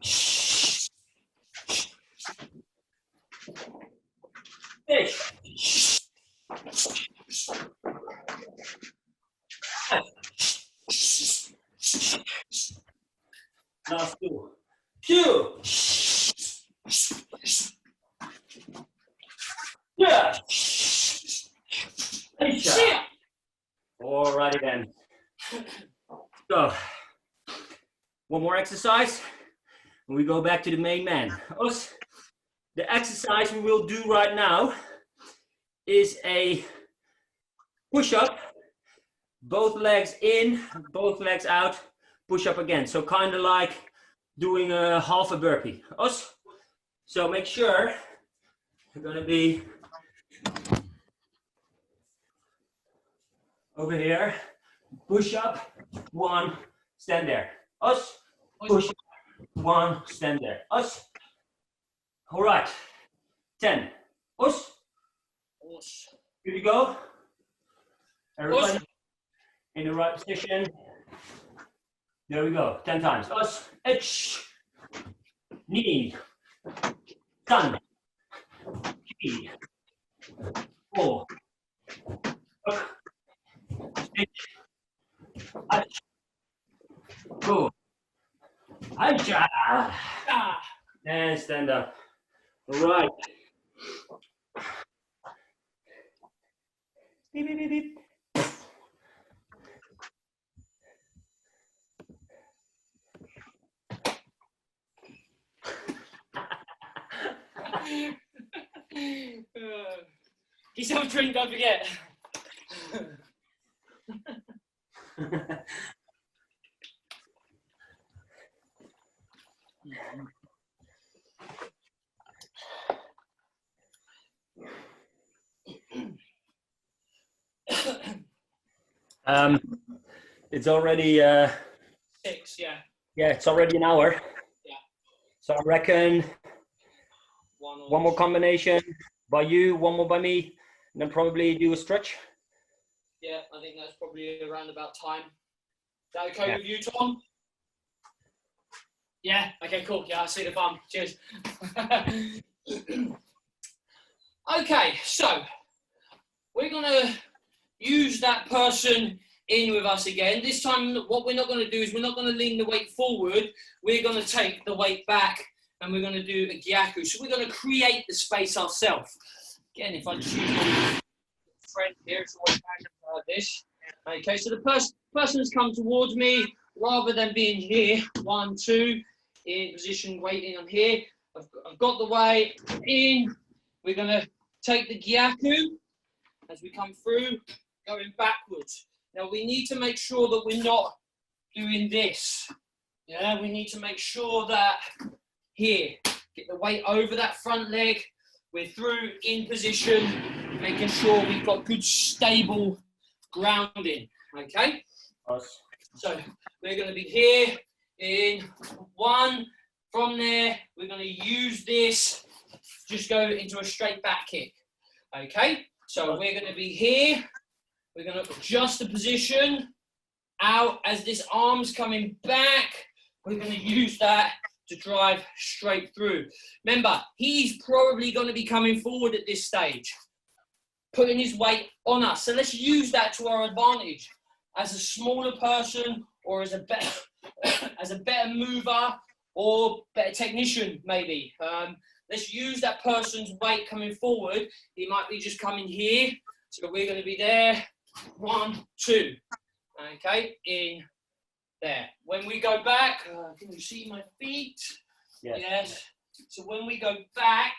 Fish. Last 2. Q. Yeah. Alrighty then. So, one more exercise, and we go back to the main man. Us. The exercise we will do right now is a push-up, both legs in, both legs out, push up again. So kind of like doing a half a burpee. Us. So make sure you're gonna be over here, push up, 1, stand there. Us, push up, 1, stand there. Us. All right, 10. Us. Good to go. Everybody in the right position. There we go. 10 times. Us. H. Knee. Sun. Ki. 4. Stitch. H. Go. Aisha. And stand up. All right. Beep, beep, beep, beep. Yourself a drink, don't forget. It's already 6, yeah. yeah, it's already an hour. Yeah. So I reckon one more combination by you, one more by me, and then probably do a stretch. Yeah, I think that's probably around about time. Is that okay with you, Tom? Yeah, okay, cool. Yeah, I see the fun. Cheers. Okay, so we're gonna use that person in with us again. This time, what we're not gonna do is we're not gonna lean the weight forward. We're gonna take the weight back and we're gonna do a gyaku. So we're gonna create the space ourselves. Again, if I choose my friend here, it's always like this. Okay, so the person has come towards me, rather than being here, 1, 2, in position, waiting, I'm here. I've got the weight in. We're gonna take the gyaku as we come through, going backwards. Now we need to make sure that we're not doing this. Yeah, we need to make sure that here, get the weight over that front leg. We're through in position, making sure we've got good stable grounding. Okay? So we're going to be here in 1. From there, we're going to use this, just go into a straight back kick. Okay? So we're going to be here. We're going to adjust the position out as this arm's coming back. We're going to use that to drive straight through. Remember, he's probably going to be coming forward at this stage, putting his weight on us. So let's use that to our advantage. As a smaller person, or as a better mover, or better technician, maybe. Let's use that person's weight coming forward. He might be just coming here. So we're going to be there. 1, 2. Okay, in there. When we go back, can you see my feet? Yes. So when we go back,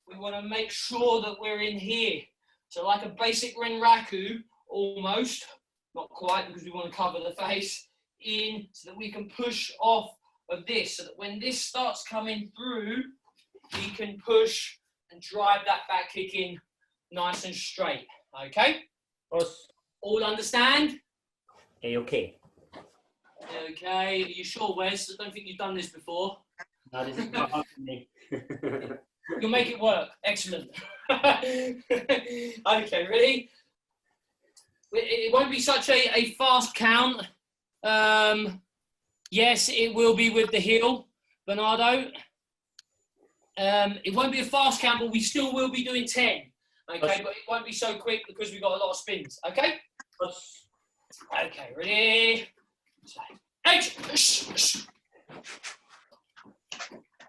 we want to make sure that we're in here. So like a basic renraku, almost. Not quite, because we want to cover the face. In, so that we can push off of this. So that when this starts coming through, we can push and drive that back kick in nice and straight. Okay? All understand? Okay. Okay. Are you sure, Wes? I don't think you've done this before. No, this is not hard for me. You'll make it work. Excellent. Okay, ready? It won't be such a fast count. Yes, it will be with the heel, Bernardo. It won't be a fast count, but we still will be doing 10. Okay, but it won't be so quick because we've got a lot of spins. Okay? Okay, ready?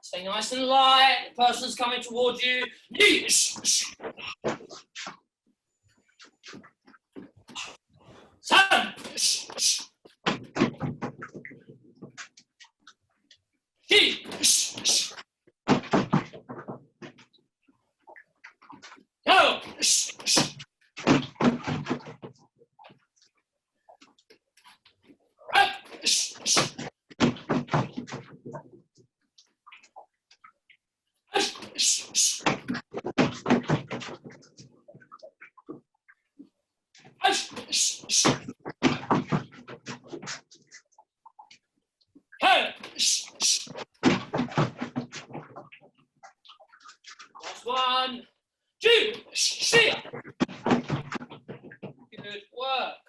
Stay nice and light. The person's coming towards you. Seven. Go. Last 1, 2, see ya. Good work.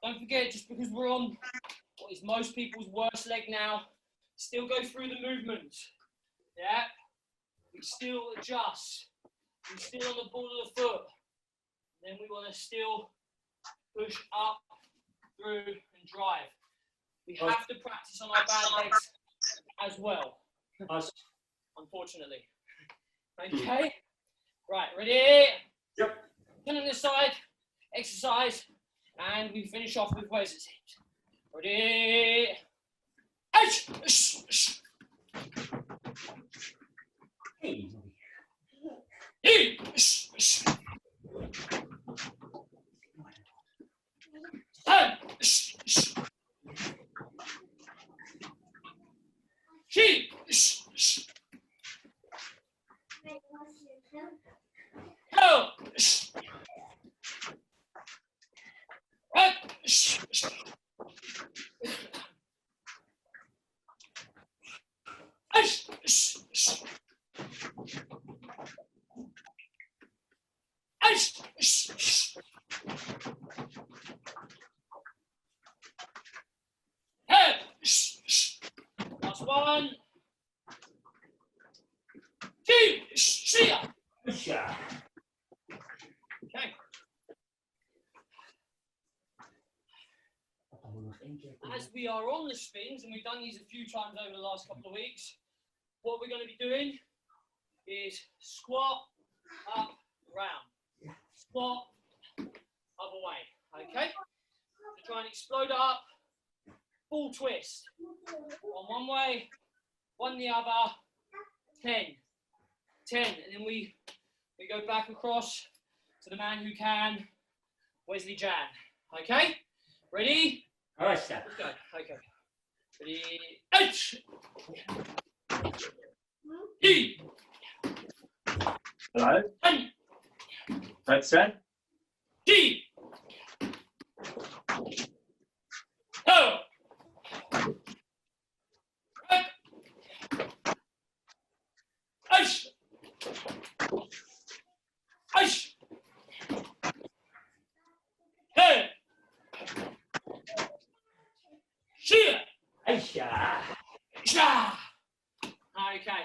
Don't forget, just because we're on what is most people's worst leg now, still go through the movements. Yeah. We still adjust. We're still on the ball of the foot. Then we want to still push up, through, and drive. We have to practice on our bad legs as well, unfortunately. Okay? Right, ready? Yep. Turn on this side, exercise, and we finish off with Wes's hips. Ready? Hey. Last one. Okay. As we are on the spins, and we've done these a few times over the last couple of weeks, what we're going to be doing is squat, up, round. Squat, other way. Okay? So try and explode up, full twist. On one way, one the other, 10. 10. And then we go back across to the man who can, Wesley Jan. Okay? Ready? All right, step. Let's go. Okay. Ready? H. E. Hello. N. That's Sen. D. O. H. H. Hey. Sheila. Aisha. Sha. Okay.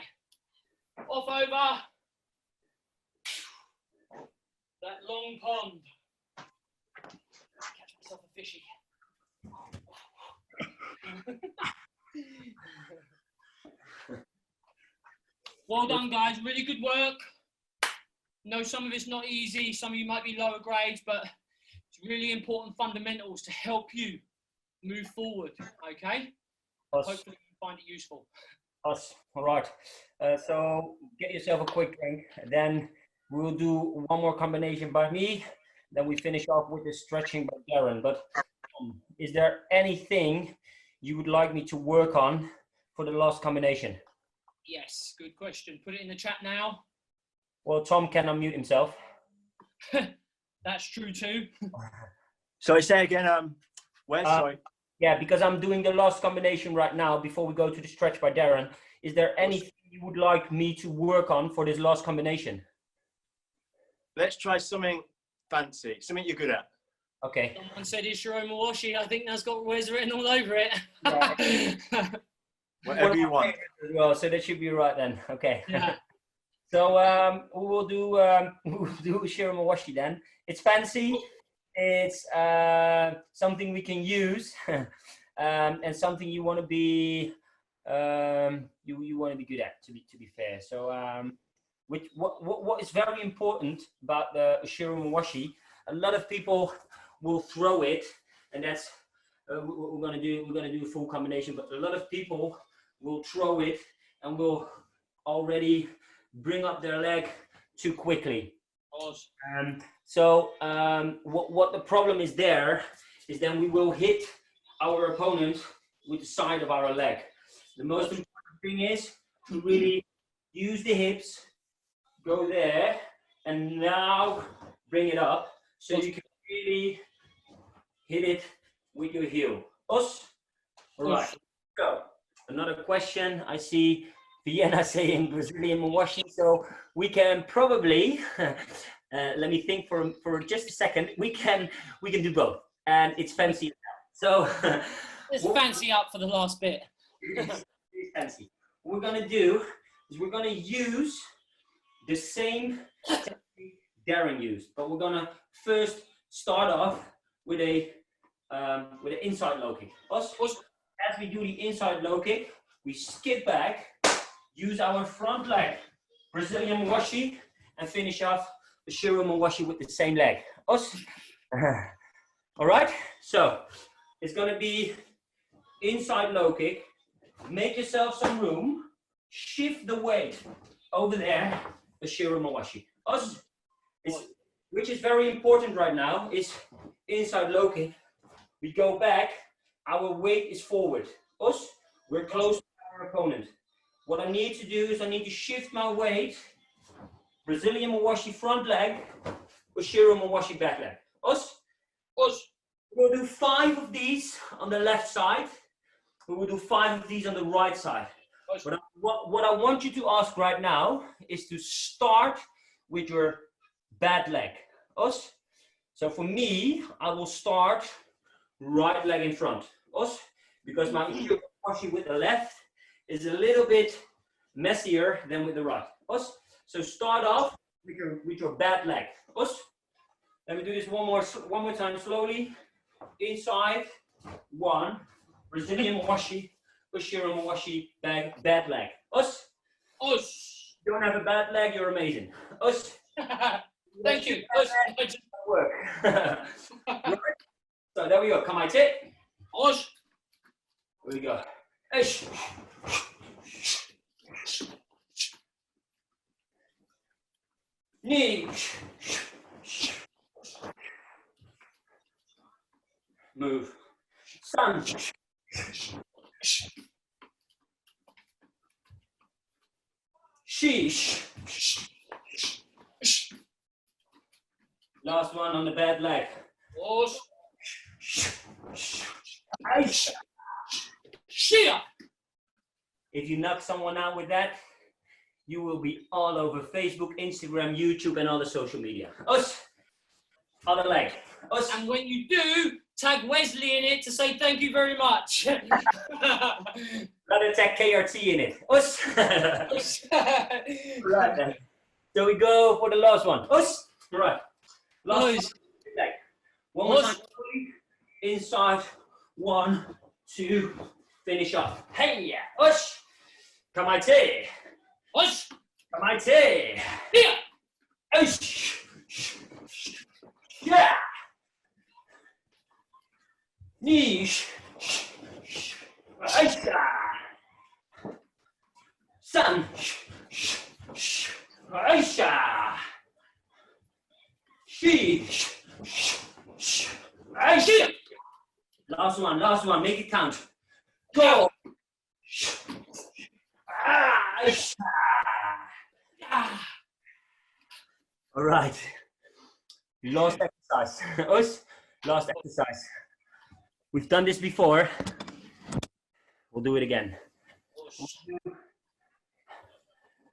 Off over that long pond. Catch myself a fishy. Well done, guys. Really good work. No, some of it's not easy. Some of you might be lower grades, but it's really important fundamentals to help you move forward. Okay? Hopefully you find it useful. All right. So get yourself a quick drink. Then we'll do one more combination by me. Then we finish off with the stretching by Darren. But is there anything you would like me to work on for the last combination? Yes, good question. Put it in the chat now. Well, Tom can unmute himself. That's true too. Sorry, say again. Wes, sorry. Yeah, because I'm doing the last combination right now before we go to the stretch by Darren. Is there anything you would like me to work on for this last combination? Let's try something fancy, something you're good at. Okay. Someone said Ishiro Mawashi. I think that's got Wes written all over it. Right. Whatever you want. Well, so that should be right then. Okay. Yeah. So we'll do Shiramawashi then. It's fancy. It's something we can use, and something you want to be you want to be good at. To be fair. So what is very important about the Shiramawashi? A lot of people will throw it, and that's we're gonna do a full combination. But a lot of people will throw it and will already bring up their leg too quickly. So what the problem is there is then we will hit our opponent with the side of our leg. The most important thing is to really use the hips, go there, and now bring it up so you can really hit it with your heel. All right, go. Another question. I see Vienna saying Brazilian Mawashi, so we can probably Let me think for just a second. We can do both, and it's fancy. So It's fancy up for the last bit. It's fancy. What we're gonna do is we're gonna use the same technique Darren used, but we're gonna first start off with an inside low kick. As we do the inside low kick, we skip back, use our front leg, Brazilian mawashi, and finish off the Shiro mawashi with the same leg. All right, so it's gonna be inside low kick. Make yourself some room, shift the weight over there, the Shiro mawashi. Which is very important right now, is inside low kick. We go back, our weight is forward. We're close to our opponent. What I need to do is I need to shift my weight, Brazilian mawashi front leg, or Shiro mawashi back leg. We'll do 5 of these on the left side. We will do 5 of these on the right side. What I want you to ask right now is to start with your bad leg. So for me, I will start right leg in front. Because my mawashi with the left is a little bit messier than with the right. So start off with your bad leg. Let me do this one more time slowly. Inside, 1, Brazilian mawashi, Shiro mawashi, bad leg. You don't have a bad leg, you're amazing. Thank you. Work. Right. So there we go. Come on, Here we go. Knee. Move. Sun. Sheesh. Last one on the bad leg. If you knock someone out with that, you will be all over Facebook, Instagram, YouTube, and all the social media. Other leg. And when you do, tag Wesley in it to say thank you very much. Gotta tag KRT in it. Right then. So we go for the last one. Right. Last leg. One more time. Inside. 1, 2. Finish off. Hey, Kamaite. Kamaite. Yeah. Niche. Aisha. Sun. Aisha. She. Aisha. Last one, make it count. Go. Aisha. All right. Last exercise. Last exercise. We've done this before. We'll do it again.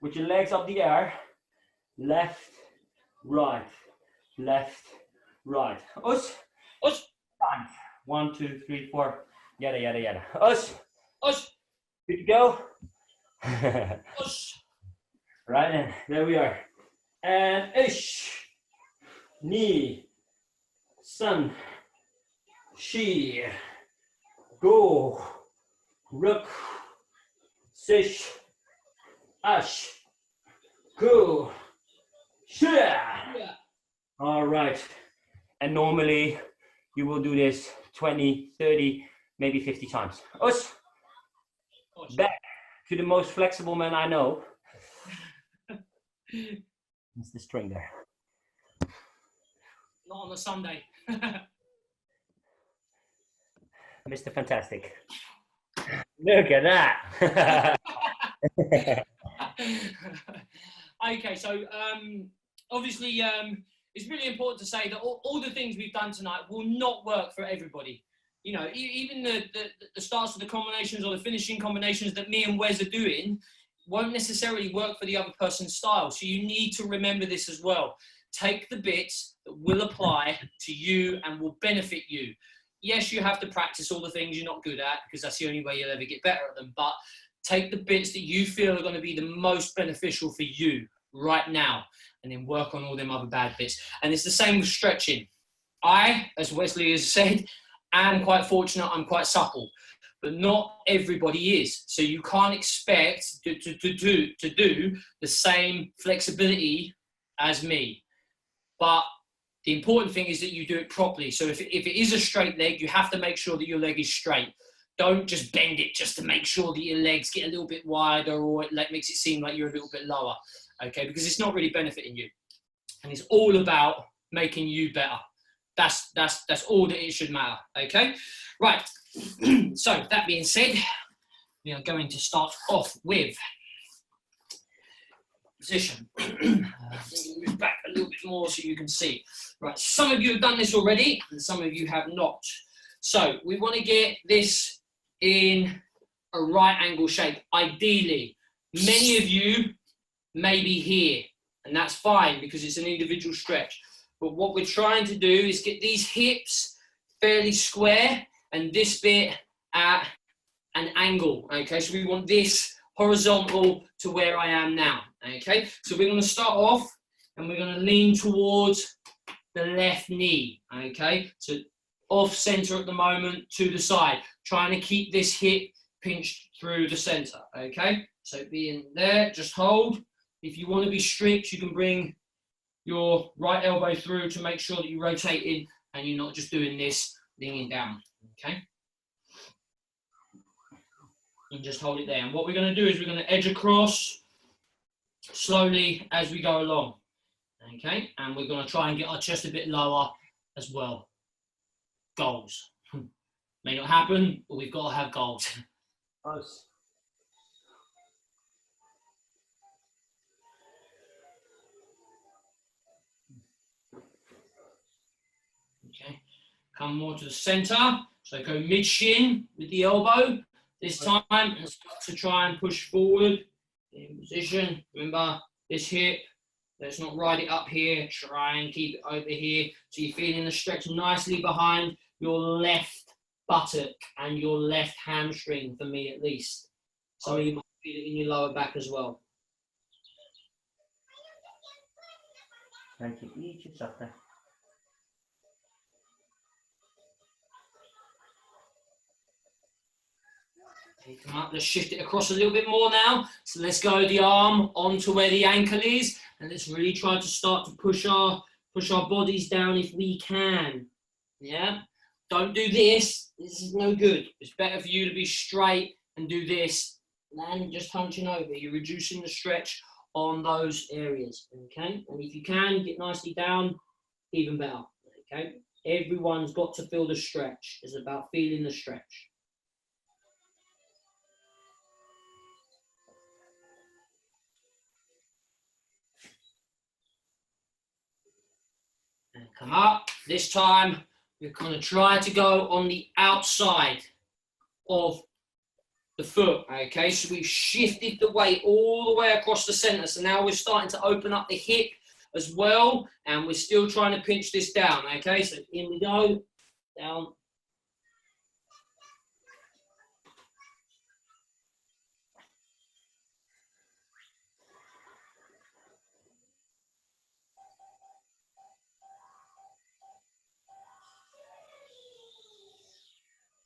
With your legs up the air. Left, right, left, right. 1, 2, 3, 4. Yada, yada, yada. Good to go? Right then, there we are. And knee, sun, she, go, rook, sish, ash, go, share. All right. And normally you will do this 20, 30, maybe 50 times. Back to the most flexible man I know. Mr. Stringer. Not on a Sunday. Mr. Fantastic. Look at that. Okay, so obviously it's really important to say that all the things we've done tonight will not work for everybody. You know, even the starts of the combinations or the finishing combinations that me and Wes are doing won't necessarily work for the other person's style. So you need to remember this as well. take the bits that will apply to you and will benefit you. Yes, you have to practice all the things you're not good at, because that's the only way you'll ever get better at them, but take the bits that you feel are going to be the most beneficial for you right now, and then work on all them other bad bits. And it's the same with stretching. I, as Wesley has said, am quite fortunate, I'm quite supple, but not everybody is. So you can't expect to do the same flexibility as me. But the important thing is that you do it properly. So if it is a straight leg, you have to make sure that your leg is straight. Don't just bend it just to make sure that your legs get a little bit wider, or it makes it seem like you're a little bit lower, okay? Because it's not really benefiting you. And it's all about making you better. That's all that it should matter, okay? Right, so that being said, we are going to start off with position. Move back a little bit more so you can see. Right, some of you have done this already, and some of you have not. So we want to get this in a right angle shape. Ideally, many of you may be here, and that's fine because it's an individual stretch. But what we're trying to do is get these hips fairly square and this bit at an angle, okay? So we want this horizontal to where I am now, okay? So we're going to start off and we're going to lean towards the left knee, okay? So off center at the moment to the side, trying to keep this hip pinched through the center, okay? So being there, just hold. If you want to be strict, you can bring your right elbow through to make sure that you're rotating and you're not just doing this, leaning down, okay? And just hold it there. And what we're going to do is we're going to edge across slowly as we go along, okay? And we're going to try and get our chest a bit lower as well. Goals. May not happen, but we've got to have goals. Nice. Okay, come more to the center. So go mid shin with the elbow this time and start to try and push forward in position. Remember this hip, let's not ride it up here. Try and keep it over here. So you're feeling the stretch nicely behind your left buttock and your left hamstring, for me at least. Some of you might feel it in your lower back as well. Thank you. Each other. Take them up. Let's shift it across a little bit more now. So let's go the arm onto where the ankle is, and let's really try to start to push our bodies down if we can. Yeah. Don't do this. This is no good. It's better for you to be straight and do this than just hunching over. You're reducing the stretch on those areas. Okay. And if you can get nicely down, even better. Okay. Everyone's got to feel the stretch. It's about feeling the stretch. And come up. This time, we're going to try to go on the outside of the foot. Okay, so we've shifted the weight all the way across the center. So now we're starting to open up the hip as well, and we're still trying to pinch this down. Okay, so in we go, down.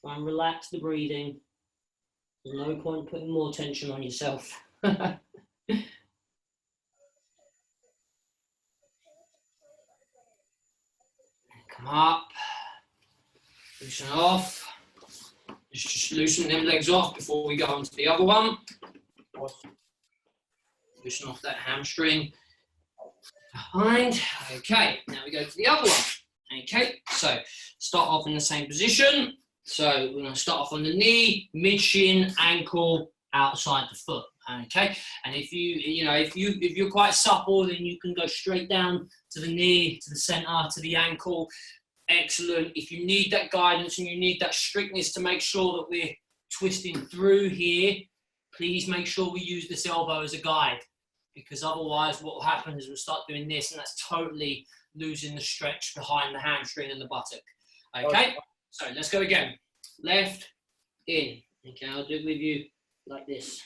Try and relax the breathing. There's no point putting more tension on yourself. Come up. Loosen off. Just loosen them legs off before we go on to the other one. Loosen off that hamstring. Behind. Okay, now we go to the other one. Okay, so start off in the same position. So we're going to start off on the knee, mid shin, ankle, outside the foot. Okay, and if you're quite supple, then you can go straight down to the knee, to the center, to the ankle. Excellent. If you need that guidance and you need that strictness to make sure that we're twisting through here, please make sure we use this elbow as a guide. because otherwise what will happen is we'll start doing this, and that's totally losing the stretch behind the hamstring and the buttock. Okay, so let's go again. Left, in. Okay, I'll do it with you like this.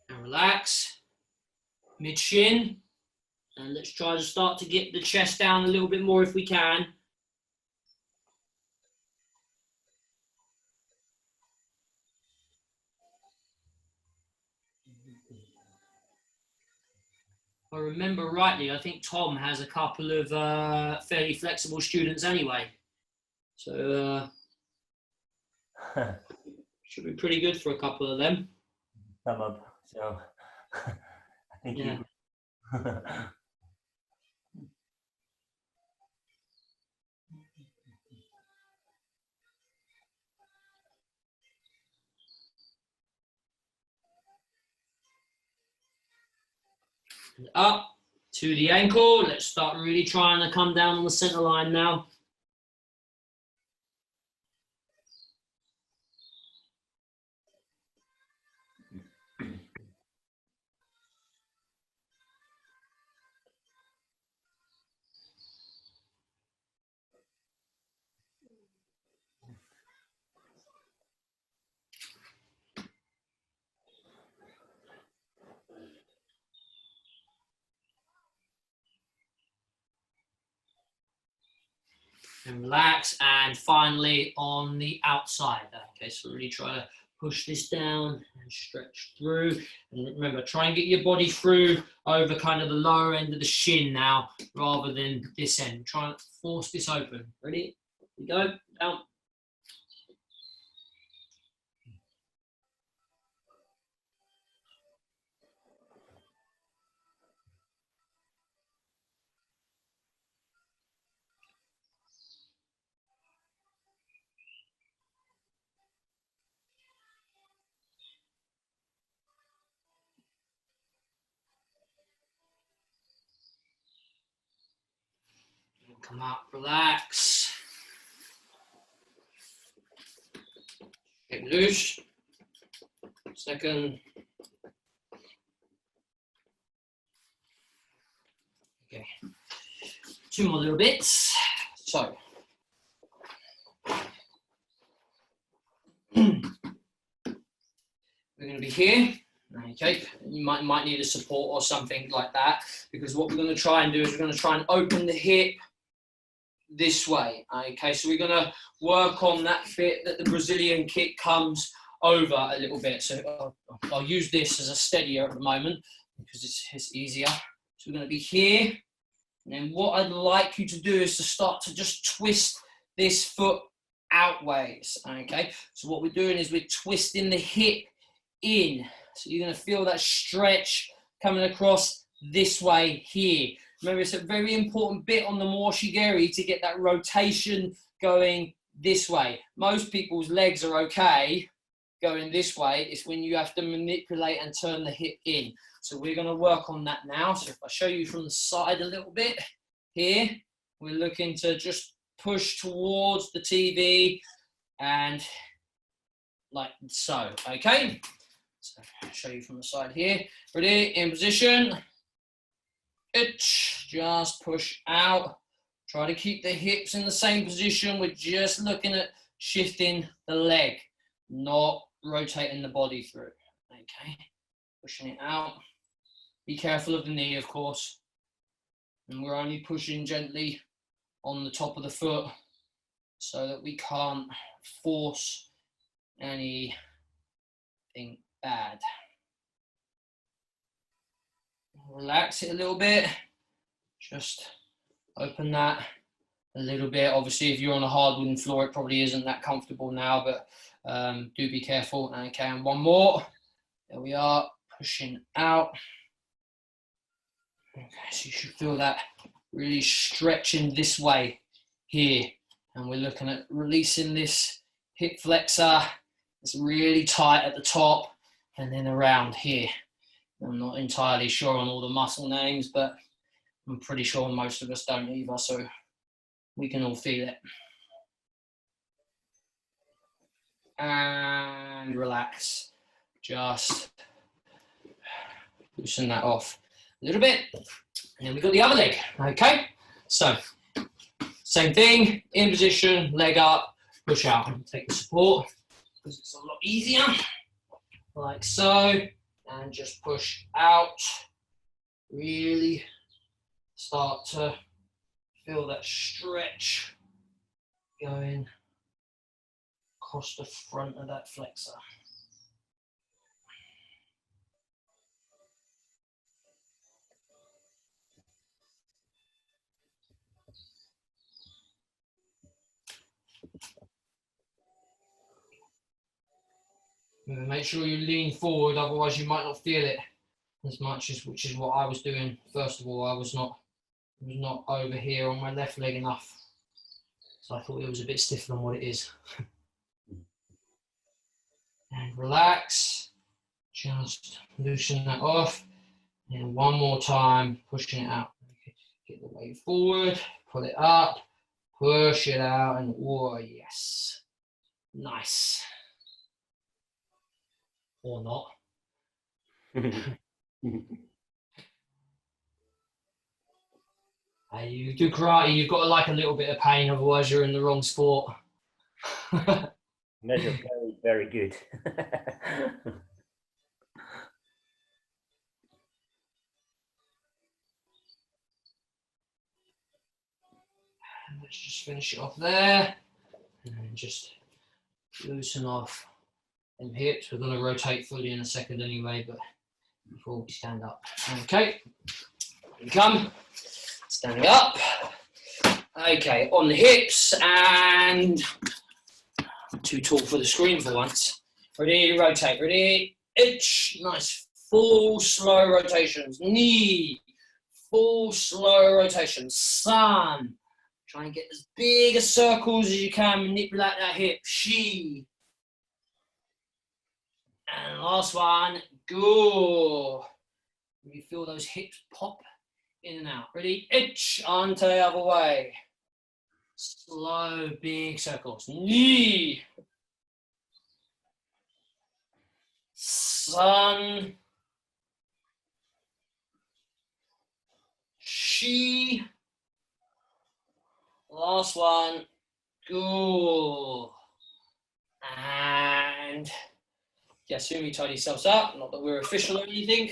And relax, mid shin, and let's try to start to get the chest down a little bit more if we can. If I remember rightly, I think Tom has a couple of fairly flexible students anyway, so should be pretty good for a couple of them. Come up, so I think yeah. Up to the ankle. Let's start really trying to come down on the center line now. And relax, and finally on the outside. Okay, so really try to push this down and stretch through. And remember, try and get your body through over kind of the lower end of the shin now, rather than this end. Try and force this open. Ready? Here we go, down. Come up, relax. Get loose. Second. Okay. 2 more little bits. So. We're going to be here. Okay, you might need a support or something like that, because what we're going to try and do is we're going to try and open the hip this way. Okay, so we're going to work on that bit that the Brazilian kick comes over a little bit. So I'll use this as a steadier at the moment because it's easier. So we're going to be here, and then what I'd like you to do is to start to just twist this foot outwards. Okay, so what we're doing is we're twisting the hip in. So you're going to feel that stretch coming across this way here. Remember, it's a very important bit on the moshigiri to get that rotation going this way. Most people's legs are okay going this way. It's when you have to manipulate and turn the hip in. So we're going to work on that now. So if I show you from the side a little bit here, we're looking to just push towards the TV and like so. Okay. So I'll show you from the side here. Ready? In position. Just push out. Try to keep the hips in the same position. We're just looking at shifting the leg, not rotating the body through. Okay. Pushing it out. Be careful of the knee, of course. And we're only pushing gently on the top of the foot so that we can't force anything bad. Relax it a little bit. Just open that a little bit. Obviously, if you're on a hard wooden floor, it probably isn't that comfortable now, but do be careful. Okay, and one more. There we are. pushing out. Okay, so you should feel that really stretching this way here. And we're looking at releasing this hip flexor. It's really tight at the top and then around here. I'm not entirely sure on all the muscle names, but I'm pretty sure most of us don't either, so we can all feel it. And relax. Just loosen that off a little bit. And then we've got the other leg, okay? So, same thing, in position, leg up, push out. Take the support, because it's a lot easier, like so. And just push out. Really start to feel that stretch going across the front of that flexor. Make sure you lean forward, otherwise you might not feel it as much as, which is what I was doing. First of all, I was not over here on my left leg enough. So I thought it was a bit stiffer than what it is. And relax, just loosen that off. And one more time, pushing it out. Okay. Get the weight forward, pull it up, push it out, and oh yes, nice. Or not. You do karate, you've got to like a little bit of pain, otherwise you're in the wrong sport. Measure very, very good. Let's just finish it off there. And then just loosen off them hips. We're going to rotate fully in a second anyway, but before we stand up. Okay, here we come. Standing up. Okay, on the hips and too tall for the screen for once. Ready, rotate, ready, itch. Nice, full slow rotations. Knee, full slow rotations. Sun. Try and get as big a circles as you can. Manipulate that hip. Shi. And last one, go. You feel those hips pop in and out. Ready? Itch, onto the other way. Slow, big circles. Knee. Sun. Shi. Last one, go. And Yasumi, tidy yourselves up. Not that we're official or anything.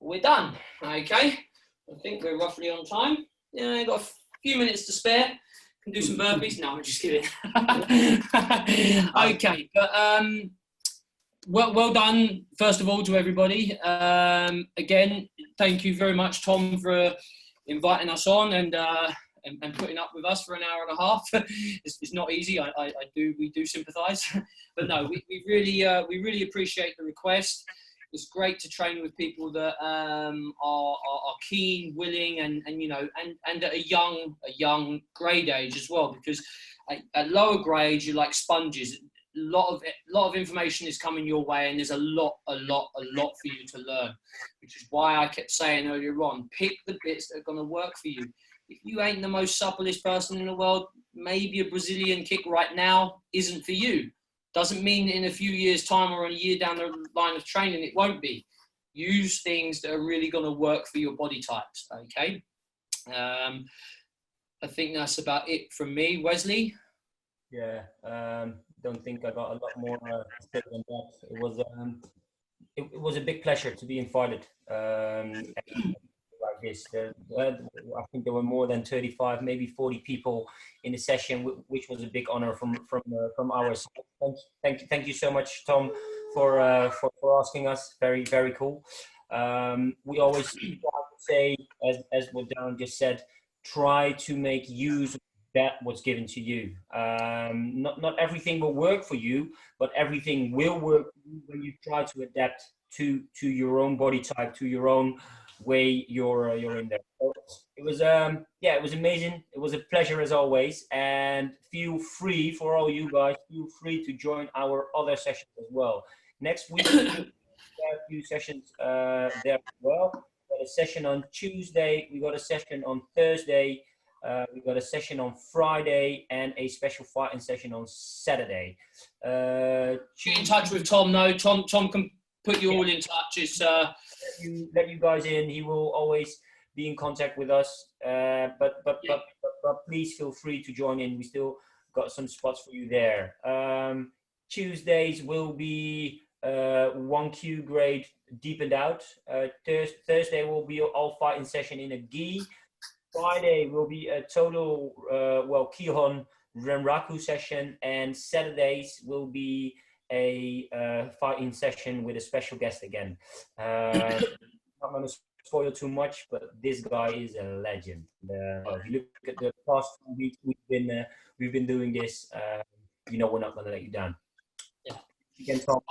We're done. Okay. I think we're roughly on time. Yeah, got a few minutes to spare. Can do some burpees. No, I'm just kidding. Okay, but well done, first of all, to everybody. Again, thank you very much, Tom, for inviting us on and putting up with us for an hour and a half. It's not easy. We do sympathise, but no, we really appreciate the request. It's great to train with people that are keen, willing, and you know, and at a young grade age as well. Because at lower grades, you're like sponges. A lot of information is coming your way, and there's a lot for you to learn. Which is why I kept saying earlier on, pick the bits that are going to work for you. If you ain't the most supplest person in the world, maybe a Brazilian kick right now isn't for you. Doesn't mean in a few years' time or in a year down the line of training, it won't be. Use things that are really going to work for your body types, okay? I think that's about it from me. Wesley? Yeah, don't think I got a lot more to say than that. It was a big pleasure to be invited like this. I think there were more than 35, maybe 40 people in the session, which was a big honor from our side. Thank you so much, Tom, for asking us. Very, very cool. We always say, as what Darren just said, try to make use of that what's given to you. Not everything will work for you, but everything will work when you try to adapt to your own body type, to your own way you're in there. So it was it was amazing. It was a pleasure as always, and feel free, for all you guys, feel free to join our other sessions as well. Next week we have a few sessions there as well. We got a session on Tuesday, we got a session on Thursday, we got a session on Friday, and a special fighting session on Saturday. Get in touch with Tom. No, Tom can put you all in touch. It's let you guys in. He will always be in contact with us. But please feel free to join in. We still got some spots for you there. Tuesdays will be 1Q grade deepened out. Thursday will be all fighting session in a gi. Friday will be a total Kihon Renraku session, and Saturdays will be a fighting session with a special guest again. I'm not going to spoil too much, but this guy is a legend. If you look at the past 2 weeks we've been doing this, we're not going to let you down. Yeah. You can talk.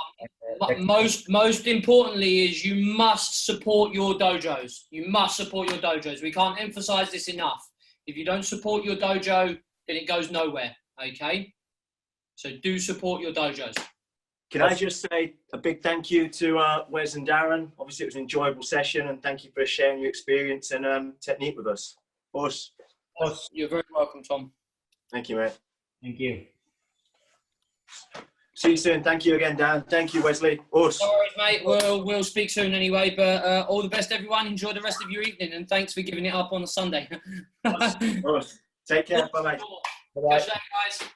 But most importantly is you must support your dojos. You must support your dojos. We can't emphasize this enough. If you don't support your dojo, then it goes nowhere. Okay? So do support your dojos. Can I just say a big thank you to Wes and Darren? Obviously, it was an enjoyable session, and thank you for sharing your experience and technique with us. Us. You're very welcome, Tom. Thank you, mate. Thank you. See you soon. Thank you again, Dan. Thank you, Wesley. Us. No worries, mate. We'll speak soon anyway. But all the best, everyone. Enjoy the rest of your evening, and thanks for giving it up on a Sunday. Us. Take care. Bye-bye. Bye-bye. Catch you later, guys.